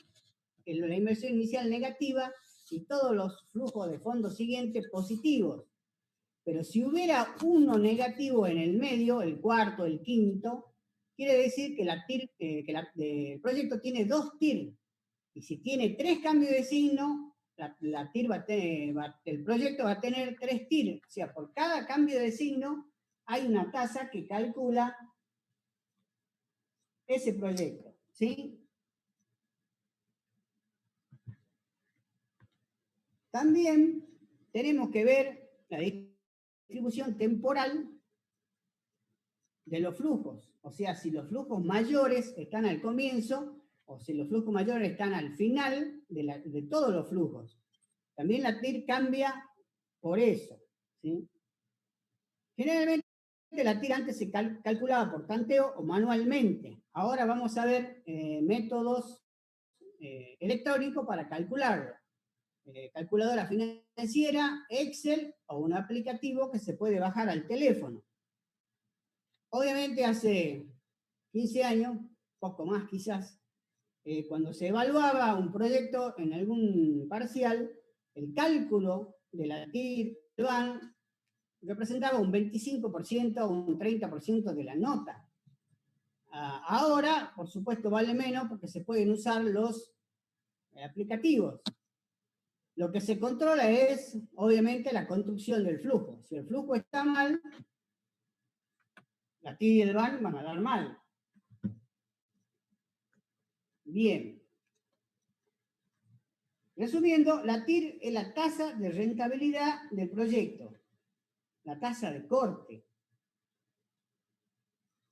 la inversión inicial negativa y todos los flujos de fondos siguientes positivos. Pero si hubiera uno negativo en el medio, el cuarto, el quinto, quiere decir que el proyecto tiene 2 TIR. Y si tiene 3 cambios de signo, el proyecto va a tener 3 TIR. O sea, por cada cambio de signo hay una tasa que calcula ese proyecto, ¿sí? También tenemos que ver la distribución temporal de los flujos. O sea, si los flujos mayores están al comienzo o si los flujos mayores están al final de todos los flujos. También la TIR cambia por eso, ¿sí? Generalmente la TIR antes se calculaba por tanteo o manualmente. Ahora vamos a ver métodos electrónicos para calcularlo. Calculadora financiera, Excel o un aplicativo que se puede bajar al teléfono. Obviamente hace 15 años, poco más quizás, cuando se evaluaba un proyecto en algún parcial, el cálculo de la TIR representaba un 25% o un 30% de la nota. Ahora, por supuesto, vale menos porque se pueden usar los aplicativos. Lo que se controla es, obviamente, la construcción del flujo. Si el flujo está mal, la TIR y el BAN van a dar mal. Bien. Resumiendo, la TIR es la tasa de rentabilidad del proyecto, la tasa de corte.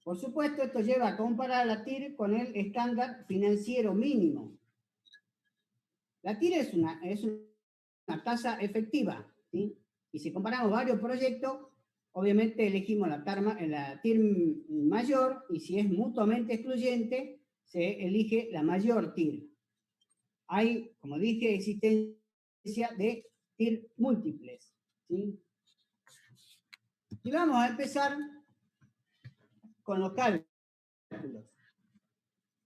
Por supuesto, esto lleva a comparar la TIR con el estándar financiero mínimo. La TIR es una tasa efectiva, ¿sí? Y si comparamos varios proyectos, obviamente elegimos la TIR mayor, y si es mutuamente excluyente, se elige la mayor TIR. Hay, como dije, existencia de TIR múltiples, ¿sí? Y vamos a empezar con los cálculos.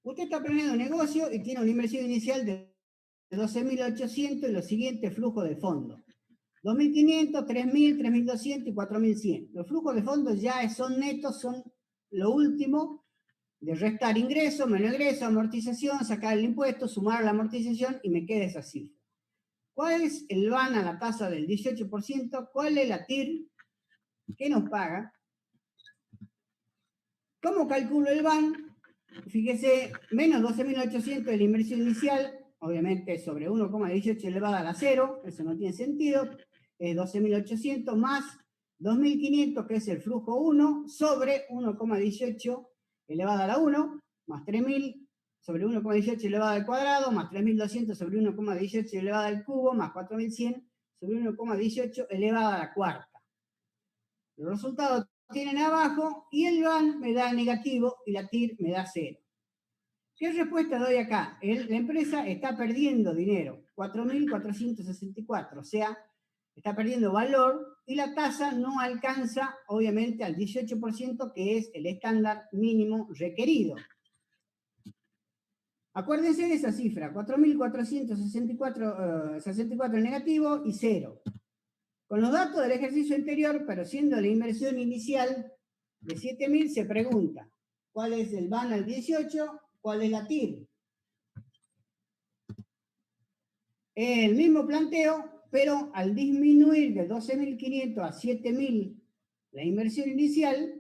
Usted está planeando un negocio y tiene una inversión inicial de 12.800 y los siguientes flujos de fondo. 2.500, 3.000, 3.200 y 4.100. Los flujos de fondo ya son netos, son lo último de restar ingreso, menos egreso, amortización, sacar el impuesto, sumar la amortización y me queda esa cifra. ¿Cuál es el BAN a la tasa del 18%? ¿Cuál es la TIR que nos paga? ¿Cómo calculo el BAN? Fíjese, menos 12.800 de la inversión inicial, obviamente sobre 1,18 elevada a la 0, eso no tiene sentido, es 12.800 más 2.500, que es el flujo 1, sobre 1,18 elevada a la 1, más 3.000 sobre 1,18 elevada al cuadrado, más 3.200 sobre 1,18 elevada al cubo, más 4.100 sobre 1,18 elevada a la cuarta. Los resultados tienen abajo y el BAN me da negativo y la TIR me da 0. ¿Qué respuesta doy acá? La empresa está perdiendo dinero, 4.464, o sea, está perdiendo valor y la tasa no alcanza, obviamente, al 18%, que es el estándar mínimo requerido. Acuérdense de esa cifra, 4.464 negativo y 0. Con los datos del ejercicio anterior, pero siendo la inversión inicial de 7.000, se pregunta, ¿cuál es el BAN al 18? ¿Cuál es la TIR? El mismo planteo, pero al disminuir de 12.500 a 7.000 la inversión inicial,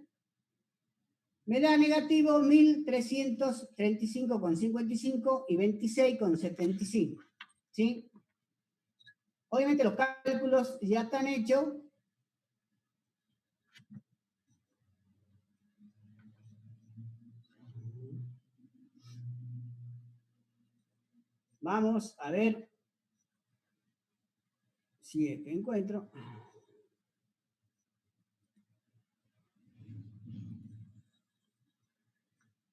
me da negativo 1.335,55 y 26,75. ¿Sí? Obviamente los cálculos ya están hechos. Vamos a ver si es que encuentro.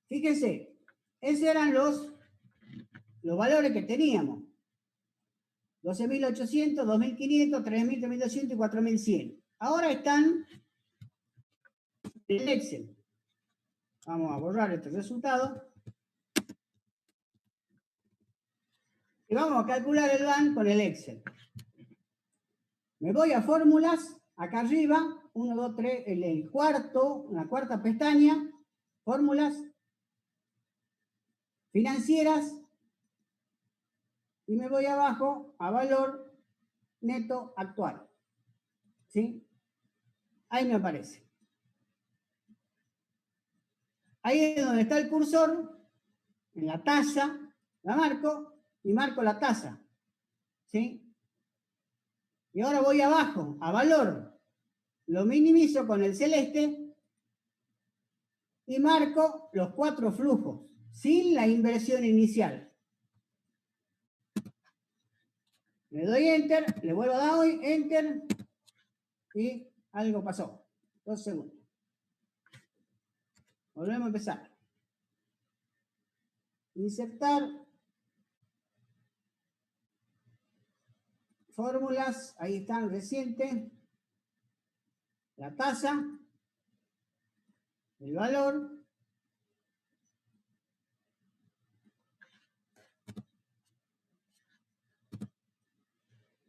Fíjense, esos eran los valores que teníamos. 12.800, 2.500, 3.000, 3.200 y 4.100. Ahora están en el Excel. Vamos a borrar este resultado. Y vamos a calcular el BAN con el Excel. Me voy a fórmulas, acá arriba, 1, 2, 3, la cuarta pestaña, fórmulas financieras, y me voy abajo a valor neto actual. ¿Sí? Ahí me aparece. Ahí es donde está el cursor, en la tasa, la marco y marco la tasa. ¿Sí? Y ahora voy abajo, a valor, lo minimizo con el celeste y marco los 4 flujos, sin la inversión inicial. Le doy Enter, le vuelvo a dar Enter y algo pasó. 2 segundos. Volvemos a empezar. Insertar. Fórmulas, ahí están, reciente. La tasa. El valor.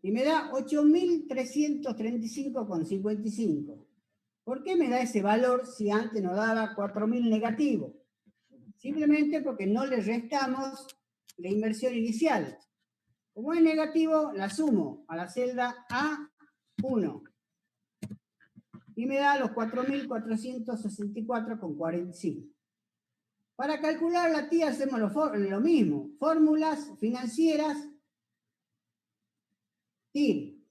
Y me da 8.335,55. ¿Por qué me da ese valor si antes nos daba 4.000 negativo? Simplemente porque no le restamos la inversión inicial. Como es negativo, la sumo a la celda A1. Y me da los 4.464,45. Para calcular la TIA hacemos lo mismo. Fórmulas financieras, TIR.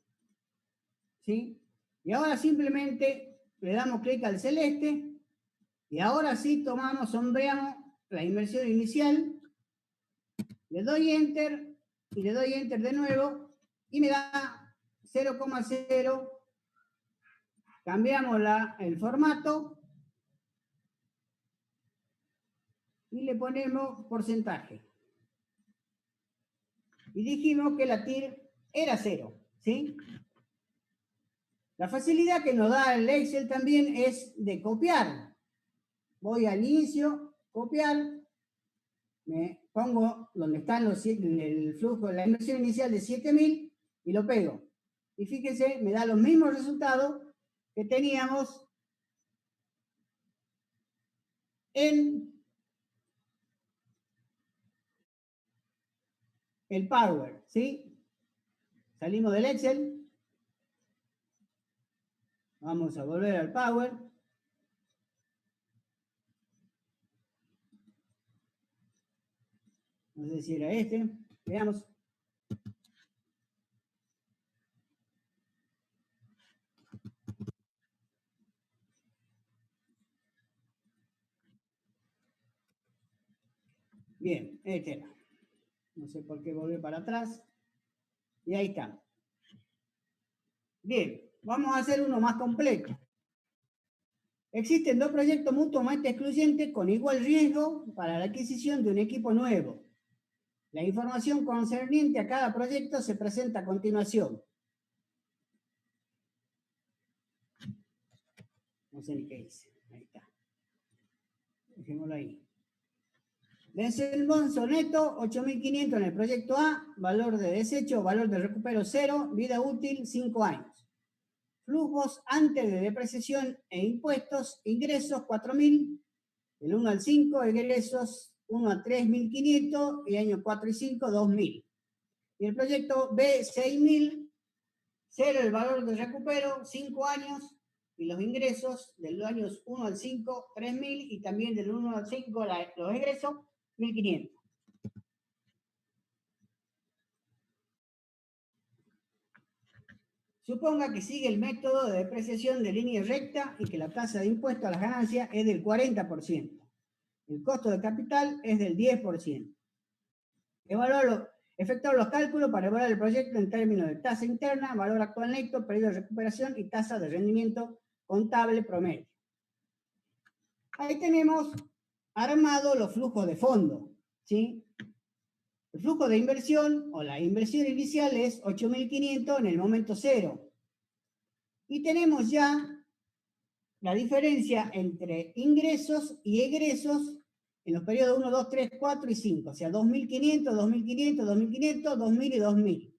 ¿Sí? Y ahora simplemente le damos clic al celeste. Y ahora sí sombreamos la inversión inicial. Le doy Enter. Y le doy Enter de nuevo. Y me da 0,0. Cambiamos el formato. Y le ponemos porcentaje. Y dijimos que la TIR era 0, ¿sí? La facilidad que nos da el Excel también es de copiar. Voy al inicio, copiar, me pongo donde están el flujo de la inversión inicial de 7.000 y lo pego. Y fíjense, me da los mismos resultados que teníamos en el Power, ¿sí? Salimos del Excel. Vamos a volver al Power. No sé si era este. Veamos. Bien, este era. No sé por qué volver para atrás. Y ahí está. Bien, vamos a hacer uno más completo. Existen dos proyectos mutuamente excluyentes con igual riesgo para la adquisición de un equipo nuevo. La información concerniente a cada proyecto se presenta a continuación. No sé ni qué dice. Ahí está. Dejémoslo ahí. Desembolso neto, 8.500 en el proyecto A, valor de desecho, valor de recupero 0, vida útil 5 años. Flujos antes de depreciación e impuestos, ingresos 4.000, del 1 al 5, egresos 1 a 3, 1.500, y años 4 y 5, 2.000. Y el proyecto B, 6.000, 0 el valor de recupero, 5 años, y los ingresos del años 1 al 5, 3.000, y también del 1 al 5 los egresos, 1.500. Suponga que sigue el método de depreciación de línea recta y que la tasa de impuesto a las ganancias es del 40%. El costo de capital es del 10%. Efectuar los cálculos para evaluar el proyecto en términos de tasa interna, valor actual neto, periodo de recuperación y tasa de rendimiento contable promedio. Ahí tenemos armado los flujos de fondo, ¿sí? El flujo de inversión o la inversión inicial es 8.500 en el momento 0. Y tenemos ya la diferencia entre ingresos y egresos en los periodos 1, 2, 3, 4 y 5. O sea, 2.500, 2.500, 2.500, 2.000 y 2.000.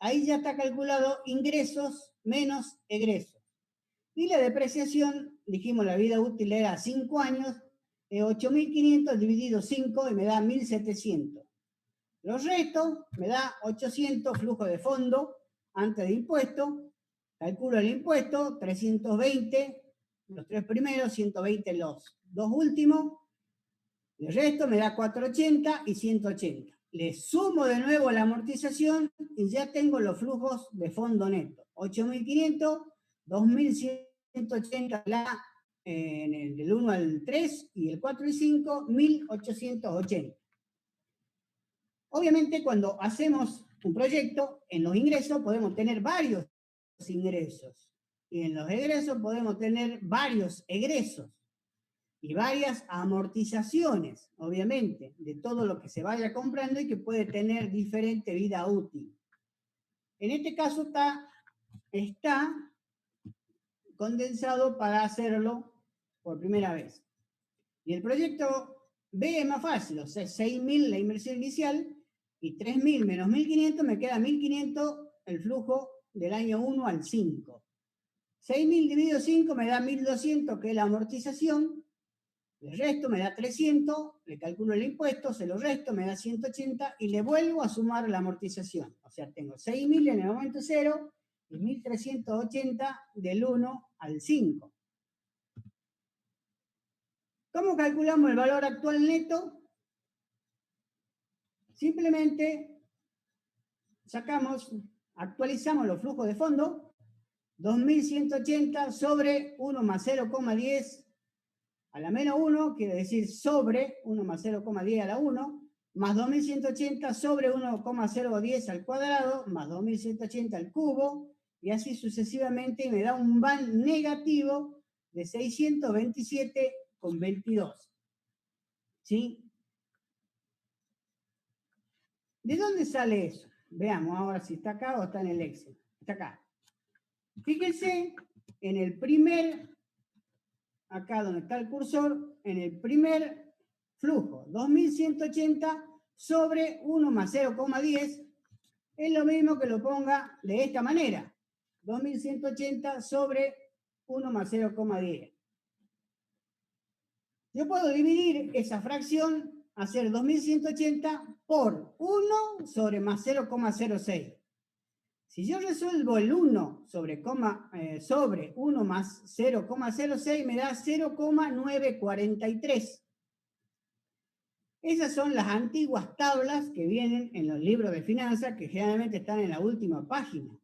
Ahí ya está calculado ingresos menos egresos. Y la depreciación, dijimos la vida útil era 5 años, 8.500 dividido 5 y me da 1.700. Los restos me da 800 flujo de fondo antes de impuesto. Calculo el impuesto, 320, los 3 primeros, 120 los 2 últimos. El resto me da 480 y 180. Le sumo de nuevo la amortización y ya tengo los flujos de fondo neto. 8.500, 2.180 en el del 1 al 3 y el 4 y 5, 1.880. Obviamente, cuando hacemos un proyecto, en los ingresos podemos tener varios ingresos. Y en los egresos podemos tener varios egresos. Y varias amortizaciones, obviamente, de todo lo que se vaya comprando y que puede tener diferente vida útil. En este caso está condensado para hacerlo por primera vez. Y el proyecto B es más fácil, o sea, 6.000 la inversión inicial, y 3.000 menos 1.500 me queda 1.500 el flujo del año 1 al 5. 6.000 dividido 5 me da 1.200, que es la amortización. le resto, me da 300, le calculo el impuesto, se lo resto, me da 180 y le vuelvo a sumar la amortización. O sea, tengo 6.000 en el momento cero y 1.380 del 1 al 5. ¿Cómo calculamos el valor actual neto? Simplemente actualizamos los flujos de fondo, 2.180 sobre 1 más 0,10 a la menos 1, quiere decir sobre 1 más 0,10 a la 1, más 2.180 sobre 1,010 al cuadrado, más 2.180 al cubo, y así sucesivamente, y me da un van negativo de 627,22. ¿Sí? ¿De dónde sale eso? Veamos ahora si está acá o está en el Excel. Está acá. Fíjense en el primer, acá donde está el cursor, en el primer flujo, 2.180 sobre 1 más 0,10, es lo mismo que lo ponga de esta manera, 2.180 sobre 1 más 0,10. Yo puedo dividir esa fracción, hacer 2.180 por 1 sobre más 0,06. Si yo resuelvo el 1 sobre 1 más 0,06 me da 0,943. Esas son las antiguas tablas que vienen en los libros de finanzas que generalmente están en la última página.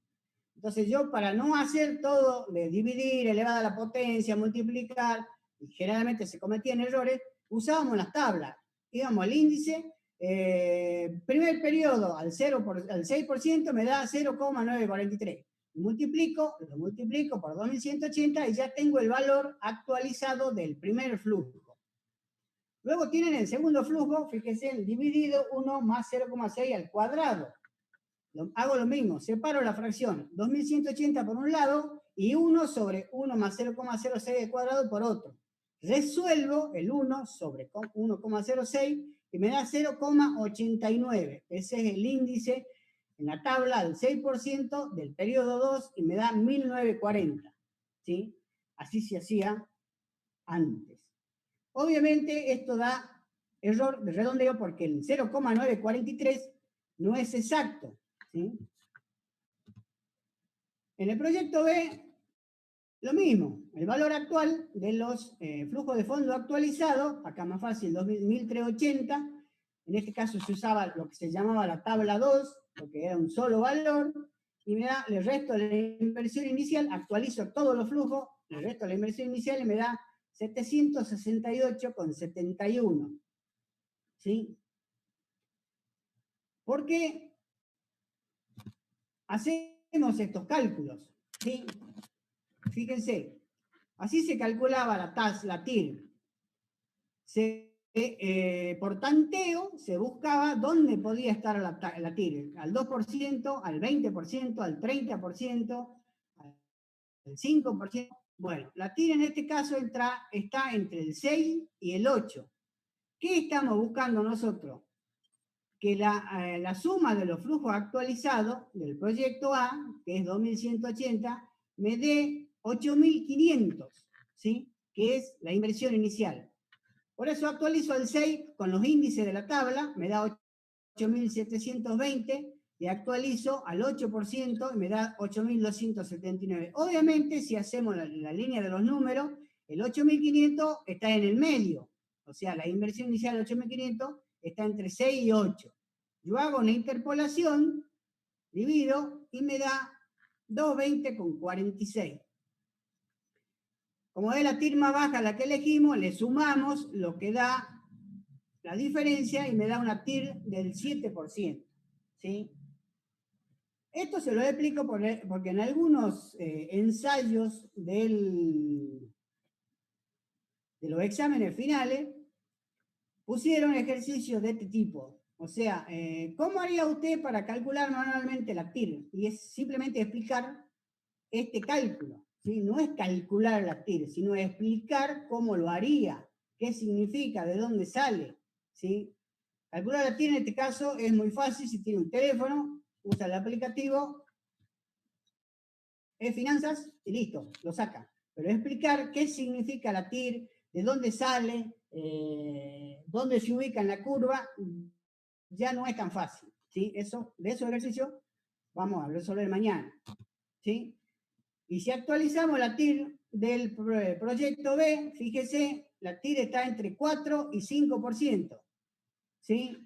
Entonces yo, para no hacer todo de dividir, elevada a la potencia, multiplicar, y generalmente se cometían errores, usábamos las tablas. Íbamos al índice, primer periodo al 6% me da 0,943. Lo multiplico por 2.180 y ya tengo el valor actualizado del primer flujo. Luego tienen el segundo flujo, fíjense, el dividido 1 más 0,6 al cuadrado. Hago lo mismo, separo la fracción, 2.180 por un lado y 1 sobre 1 más 0,06 al cuadrado por otro. Resuelvo el 1 sobre 1,06 y me da 0,89. Ese es el índice en la tabla del 6% del periodo 2 y me da 1.940. ¿Sí? Así se hacía antes. Obviamente esto da error de redondeo porque el 0,943 no es exacto. ¿Sí? En el proyecto B, lo mismo, el valor actual de los flujos de fondo actualizados, acá más fácil, 1.380, en este caso se usaba lo que se llamaba la tabla 2, porque era un solo valor, y me da el resto de la inversión inicial, actualizo todos los flujos, el resto de la inversión inicial y me da 768,71. ¿Sí? ¿Por qué hacemos estos cálculos? ¿Sí? Fíjense, así se calculaba la TIR. Por tanteo se buscaba dónde podía estar la TIR, al 2%, al 20%, al 30%, al 5%. Bueno, la TIR en este caso está entre el 6 y el 8. ¿Qué estamos buscando nosotros? Que la suma de los flujos actualizados del proyecto A, que es 2.180, me dé 8.500, ¿sí? Que es la inversión inicial. Por eso actualizo el 6 con los índices de la tabla, me da 8.720, y actualizo al 8% y me da 8.279. Obviamente, si hacemos la línea de los números, el 8.500 está en el medio. O sea, la inversión inicial de 8.500 está entre 6 y 8. Yo hago una interpolación, divido y me da 220,46. Como es la TIR más baja la que elegimos, le sumamos lo que da la diferencia y me da una TIR del 7%. ¿Sí? Esto se lo explico porque en algunos ensayos de los exámenes finales pusieron ejercicios de este tipo. O sea, ¿cómo haría usted para calcular manualmente la TIR? Y es simplemente explicar este cálculo. ¿Sí? No es calcular la TIR, sino explicar cómo lo haría, qué significa, de dónde sale. ¿Sí? Calcular la TIR en este caso es muy fácil. Si tiene un teléfono, usa el aplicativo finanzas y listo, lo saca. Pero explicar qué significa la TIR, de dónde sale, dónde se ubica en la curva, ya no es tan fácil, ¿sí? De esos ejercicios vamos a resolver mañana, ¿sí? Y si actualizamos la TIR del proyecto B, fíjese, la TIR está entre 4 y 5%, ¿sí?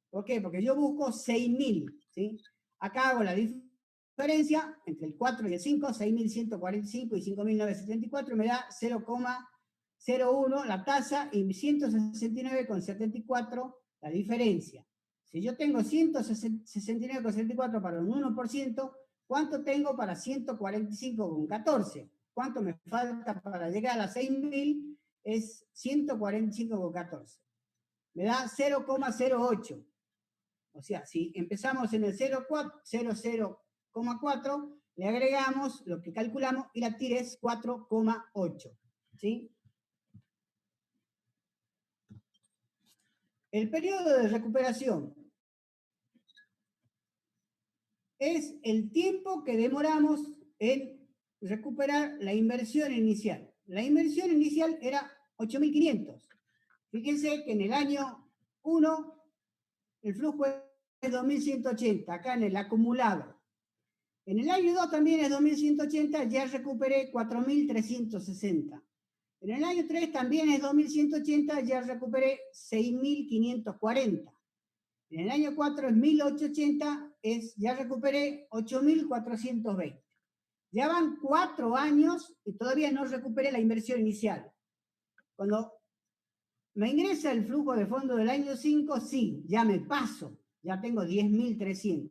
¿Por qué? Porque yo busco 6.000, ¿sí? Acá hago la diferencia entre el 4 y el 5, 6.145 y 5.974, me da 0,01 la tasa y 169,74 la diferencia. Si yo tengo 169,74 para un 1%, ¿cuánto tengo para 145,14? ¿Cuánto me falta para llegar a las 6.000? Es 145,14. Me da 0,08. O sea, si empezamos en el 0,4, le agregamos lo que calculamos y la TIR es 4,8. ¿Sí? El periodo de recuperación es el tiempo que demoramos en recuperar la inversión inicial. La inversión inicial era 8.500. Fíjense que en el año 1 el flujo es 2.180, acá en el acumulado. En el año 2 también es 2.180, ya recuperé 4.360. En el año 3 también es 2.180, ya recuperé 6.540. En el año 4 es 1.880, ya recuperé 8.420. Ya van 4 años y todavía no recuperé la inversión inicial. Cuando me ingresa el flujo de fondo del año 5, sí, ya me paso, ya tengo 10.300.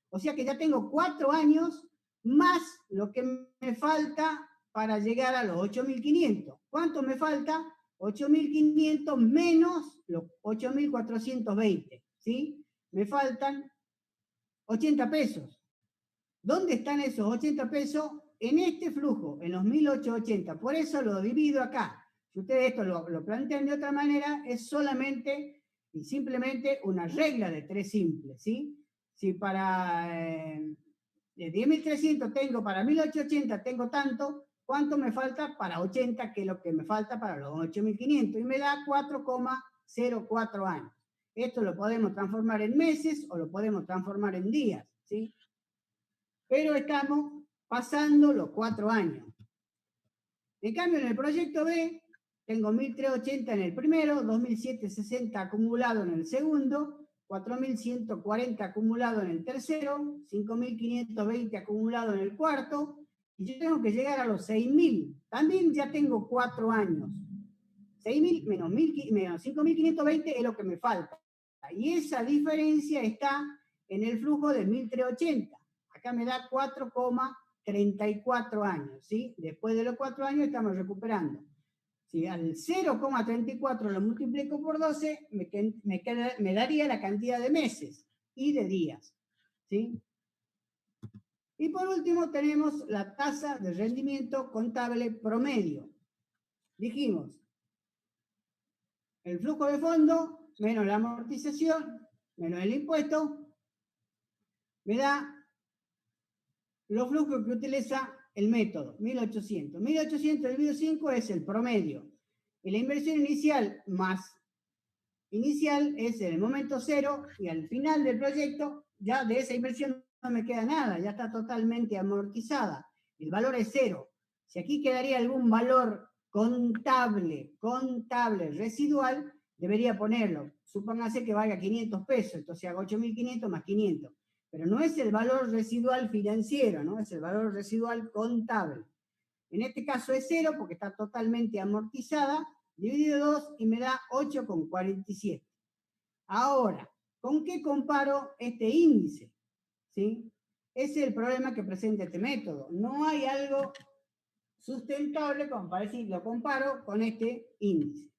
O sea que ya tengo 4 años más lo que me falta para llegar a los 8.500. ¿Cuánto me falta? 8.500 menos los 8.420, ¿sí? Me faltan 80 pesos. ¿Dónde están esos 80 pesos? En este flujo, en los 1.880. Por eso lo divido acá. Si ustedes esto lo plantean de otra manera, es solamente y simplemente una regla de 3 simples, ¿sí? Si para 10.300 tengo, para 1.880 tengo tanto, ¿cuánto me falta para 80? Que es lo que me falta para los 8.500. Y me da 4,04 años. Esto lo podemos transformar en meses o lo podemos transformar en días, ¿sí? Pero estamos pasando los 4 años. En cambio, en el proyecto B, tengo 1.380 en el primero, 2.760 acumulado en el segundo, 4.140 acumulado en el tercero, 5.520 acumulado en el cuarto, y yo tengo que llegar a los 6.000. También ya tengo 4 años. 6.000 menos 5.520 es lo que me falta. Y esa diferencia está en el flujo de 1.380. Acá me da 4,34 años, ¿sí? Después de los 4 años estamos recuperando. Si al 0,34 lo multiplico por 12, me daría la cantidad de meses y de días, ¿sí? Y por último tenemos la tasa de rendimiento contable promedio. Dijimos, el flujo de fondo menos la amortización menos el impuesto me da los flujos que utiliza el método, 1.800. 1.800 dividido 5 es el promedio. Y la inversión inicial más inicial es en el momento 0 y al final del proyecto ya de esa inversión no me queda nada, ya está totalmente amortizada. El valor es 0. Si aquí quedaría algún valor contable residual, debería ponerlo. Supóngase que valga 500 pesos, entonces hago 8.500 más 500. Pero no es el valor residual financiero, ¿no? Es el valor residual contable. En este caso es 0 porque está totalmente amortizada, dividido 2 y me da 8,47. Ahora, ¿con qué comparo este índice? ¿Sí? Ese es el problema que presenta este método. No hay algo sustentable como para decir, lo comparo con este índice.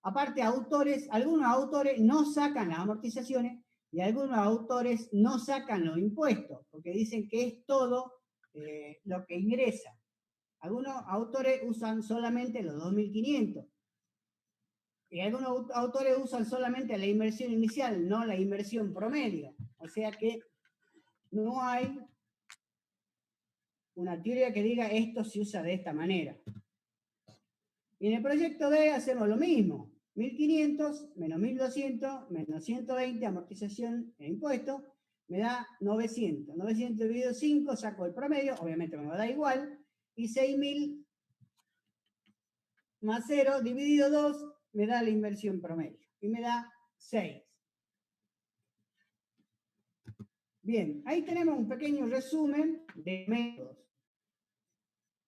Aparte, algunos autores no sacan las amortizaciones y algunos autores no sacan los impuestos, porque dicen que es todo lo que ingresa. Algunos autores usan solamente los 2.500. Y algunos autores usan solamente la inversión inicial, no la inversión promedio. O sea que no hay una teoría que diga esto se usa de esta manera. Y en el proyecto B hacemos lo mismo. 1.500 menos 1.200 menos 120, amortización e impuestos, me da 900. 900 dividido 5, saco el promedio, obviamente me va a dar igual. Y 6.000 más 0 dividido 2 me da la inversión promedio. Y me da 6. Bien, ahí tenemos un pequeño resumen de métodos.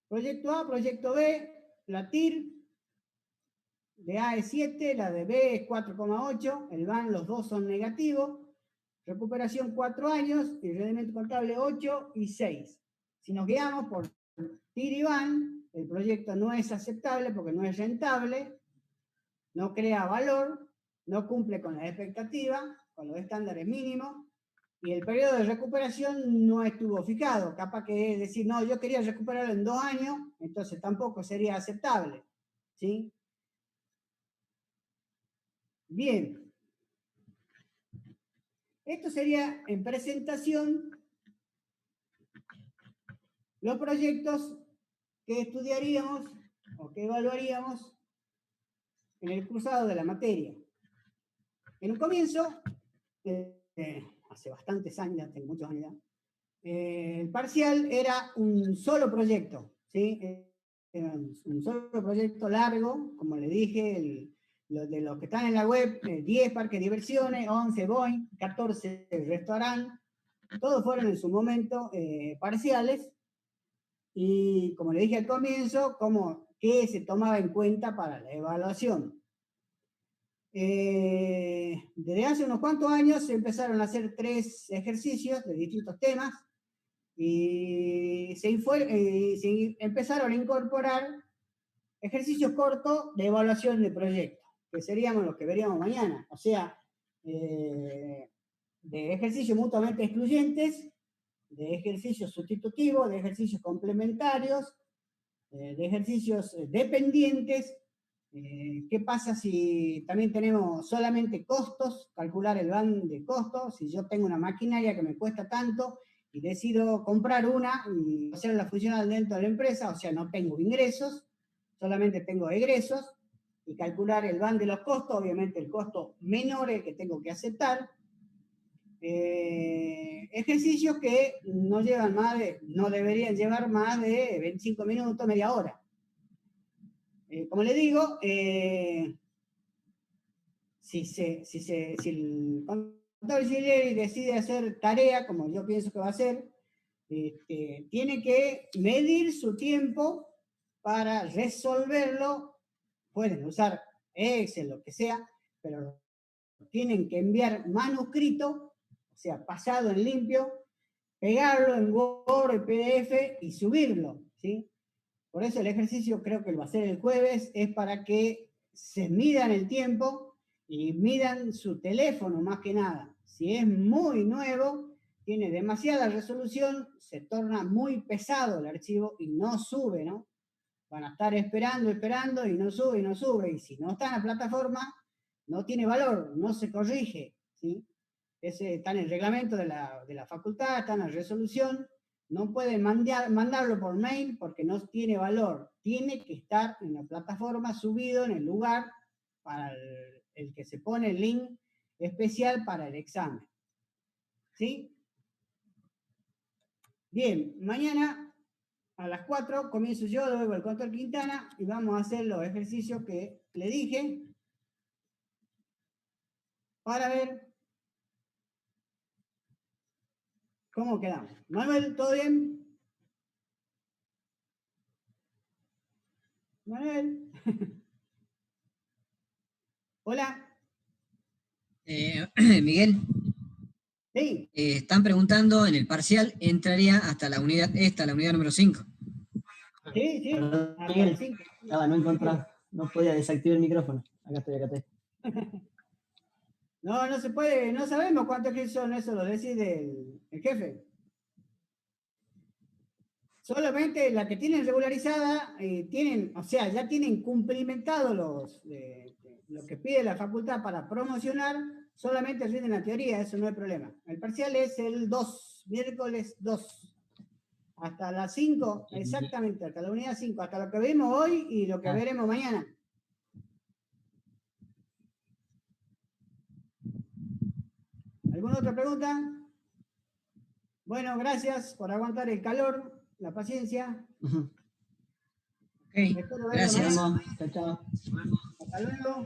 Proyecto A, proyecto B, la TIR de A es 7, la de B es 4,8, el VAN los dos son negativos, recuperación 4 años y rendimiento contable 8 y 6. Si nos guiamos por TIR y VAN, el proyecto no es aceptable porque no es rentable, no crea valor, no cumple con las expectativas, con los estándares mínimos, y el periodo de recuperación no estuvo fijado. Capaz que es decir, no, yo quería recuperarlo en 2 años, entonces tampoco sería aceptable, ¿sí? Bien. Esto sería, en presentación, los proyectos que estudiaríamos o que evaluaríamos en el cursado de la materia. En un comienzo, hace bastantes años, ya tengo muchos años ya, el parcial era un solo proyecto, ¿sí? Era un solo proyecto largo, como le dije, de los que están en la web, 10 parques de diversiones, 11 Boeing, 14 restaurantes, todos fueron en su momento parciales, y como le dije al comienzo, ¿qué se tomaba en cuenta para la evaluación? Desde hace unos cuantos años se empezaron a hacer 3 ejercicios de distintos temas, y se empezaron a incorporar ejercicios cortos de evaluación de proyectos, que seríamos los que veríamos mañana, o sea, de ejercicios mutuamente excluyentes, de ejercicios sustitutivos, de ejercicios complementarios, de ejercicios dependientes. ¿Qué pasa si también tenemos solamente costos? Calcular el VAN de costos. Si yo tengo una maquinaria que me cuesta tanto y decido comprar una y hacerla funcional dentro de la empresa, o sea, no tengo ingresos, solamente tengo egresos, y calcular el VAN de los costos, obviamente el costo menor el que tengo que aceptar. Ejercicios que no deberían llevar más de 25 minutos, media hora. Como le digo, si el contador Gileri decide hacer tarea, como yo pienso que va a hacer, tiene que medir su tiempo para resolverlo. Pueden usar Excel, lo que sea, pero tienen que enviar manuscrito, o sea, pasado en limpio, pegarlo en Word, PDF y subirlo, ¿sí? Por eso el ejercicio, creo que lo va a hacer el jueves, es para que se midan el tiempo y midan su teléfono más que nada. Si es muy nuevo, tiene demasiada resolución, se torna muy pesado el archivo y no sube, ¿no? Van a estar esperando y no sube y no sube. Y si no está en la plataforma, no tiene valor, no se corrige, ¿sí? Está en el reglamento de la facultad, está en la resolución. No pueden mandarlo por mail porque no tiene valor. Tiene que estar en la plataforma subido en el lugar para el que se pone el link especial para el examen. ¿Sí? Bien, mañana a las 4 comienzo yo, luego el contador Quintana, y vamos a hacer los ejercicios que le dije para ver cómo quedamos. Manuel, ¿todo bien? Manuel. Hola. Miguel, Sí. están preguntando, en el parcial entraría hasta la unidad la unidad número 5. Sí. Miguel, no encontraba, no podía desactivar el micrófono. Acá estoy. No se puede, no sabemos cuántos que son, eso lo decide el jefe. Solamente la que tienen regularizada, ya tienen cumplimentado lo que pide la facultad para promocionar, solamente rinden la teoría, eso no es problema. El parcial es el 2, miércoles 2, Hasta las 5, exactamente, hasta la unidad 5, hasta lo que vemos hoy y lo que veremos mañana. ¿Alguna otra pregunta? Bueno, gracias por aguantar el calor, la paciencia. Ok, Espero verlo gracias. mañana. Chao, chao. Hasta luego.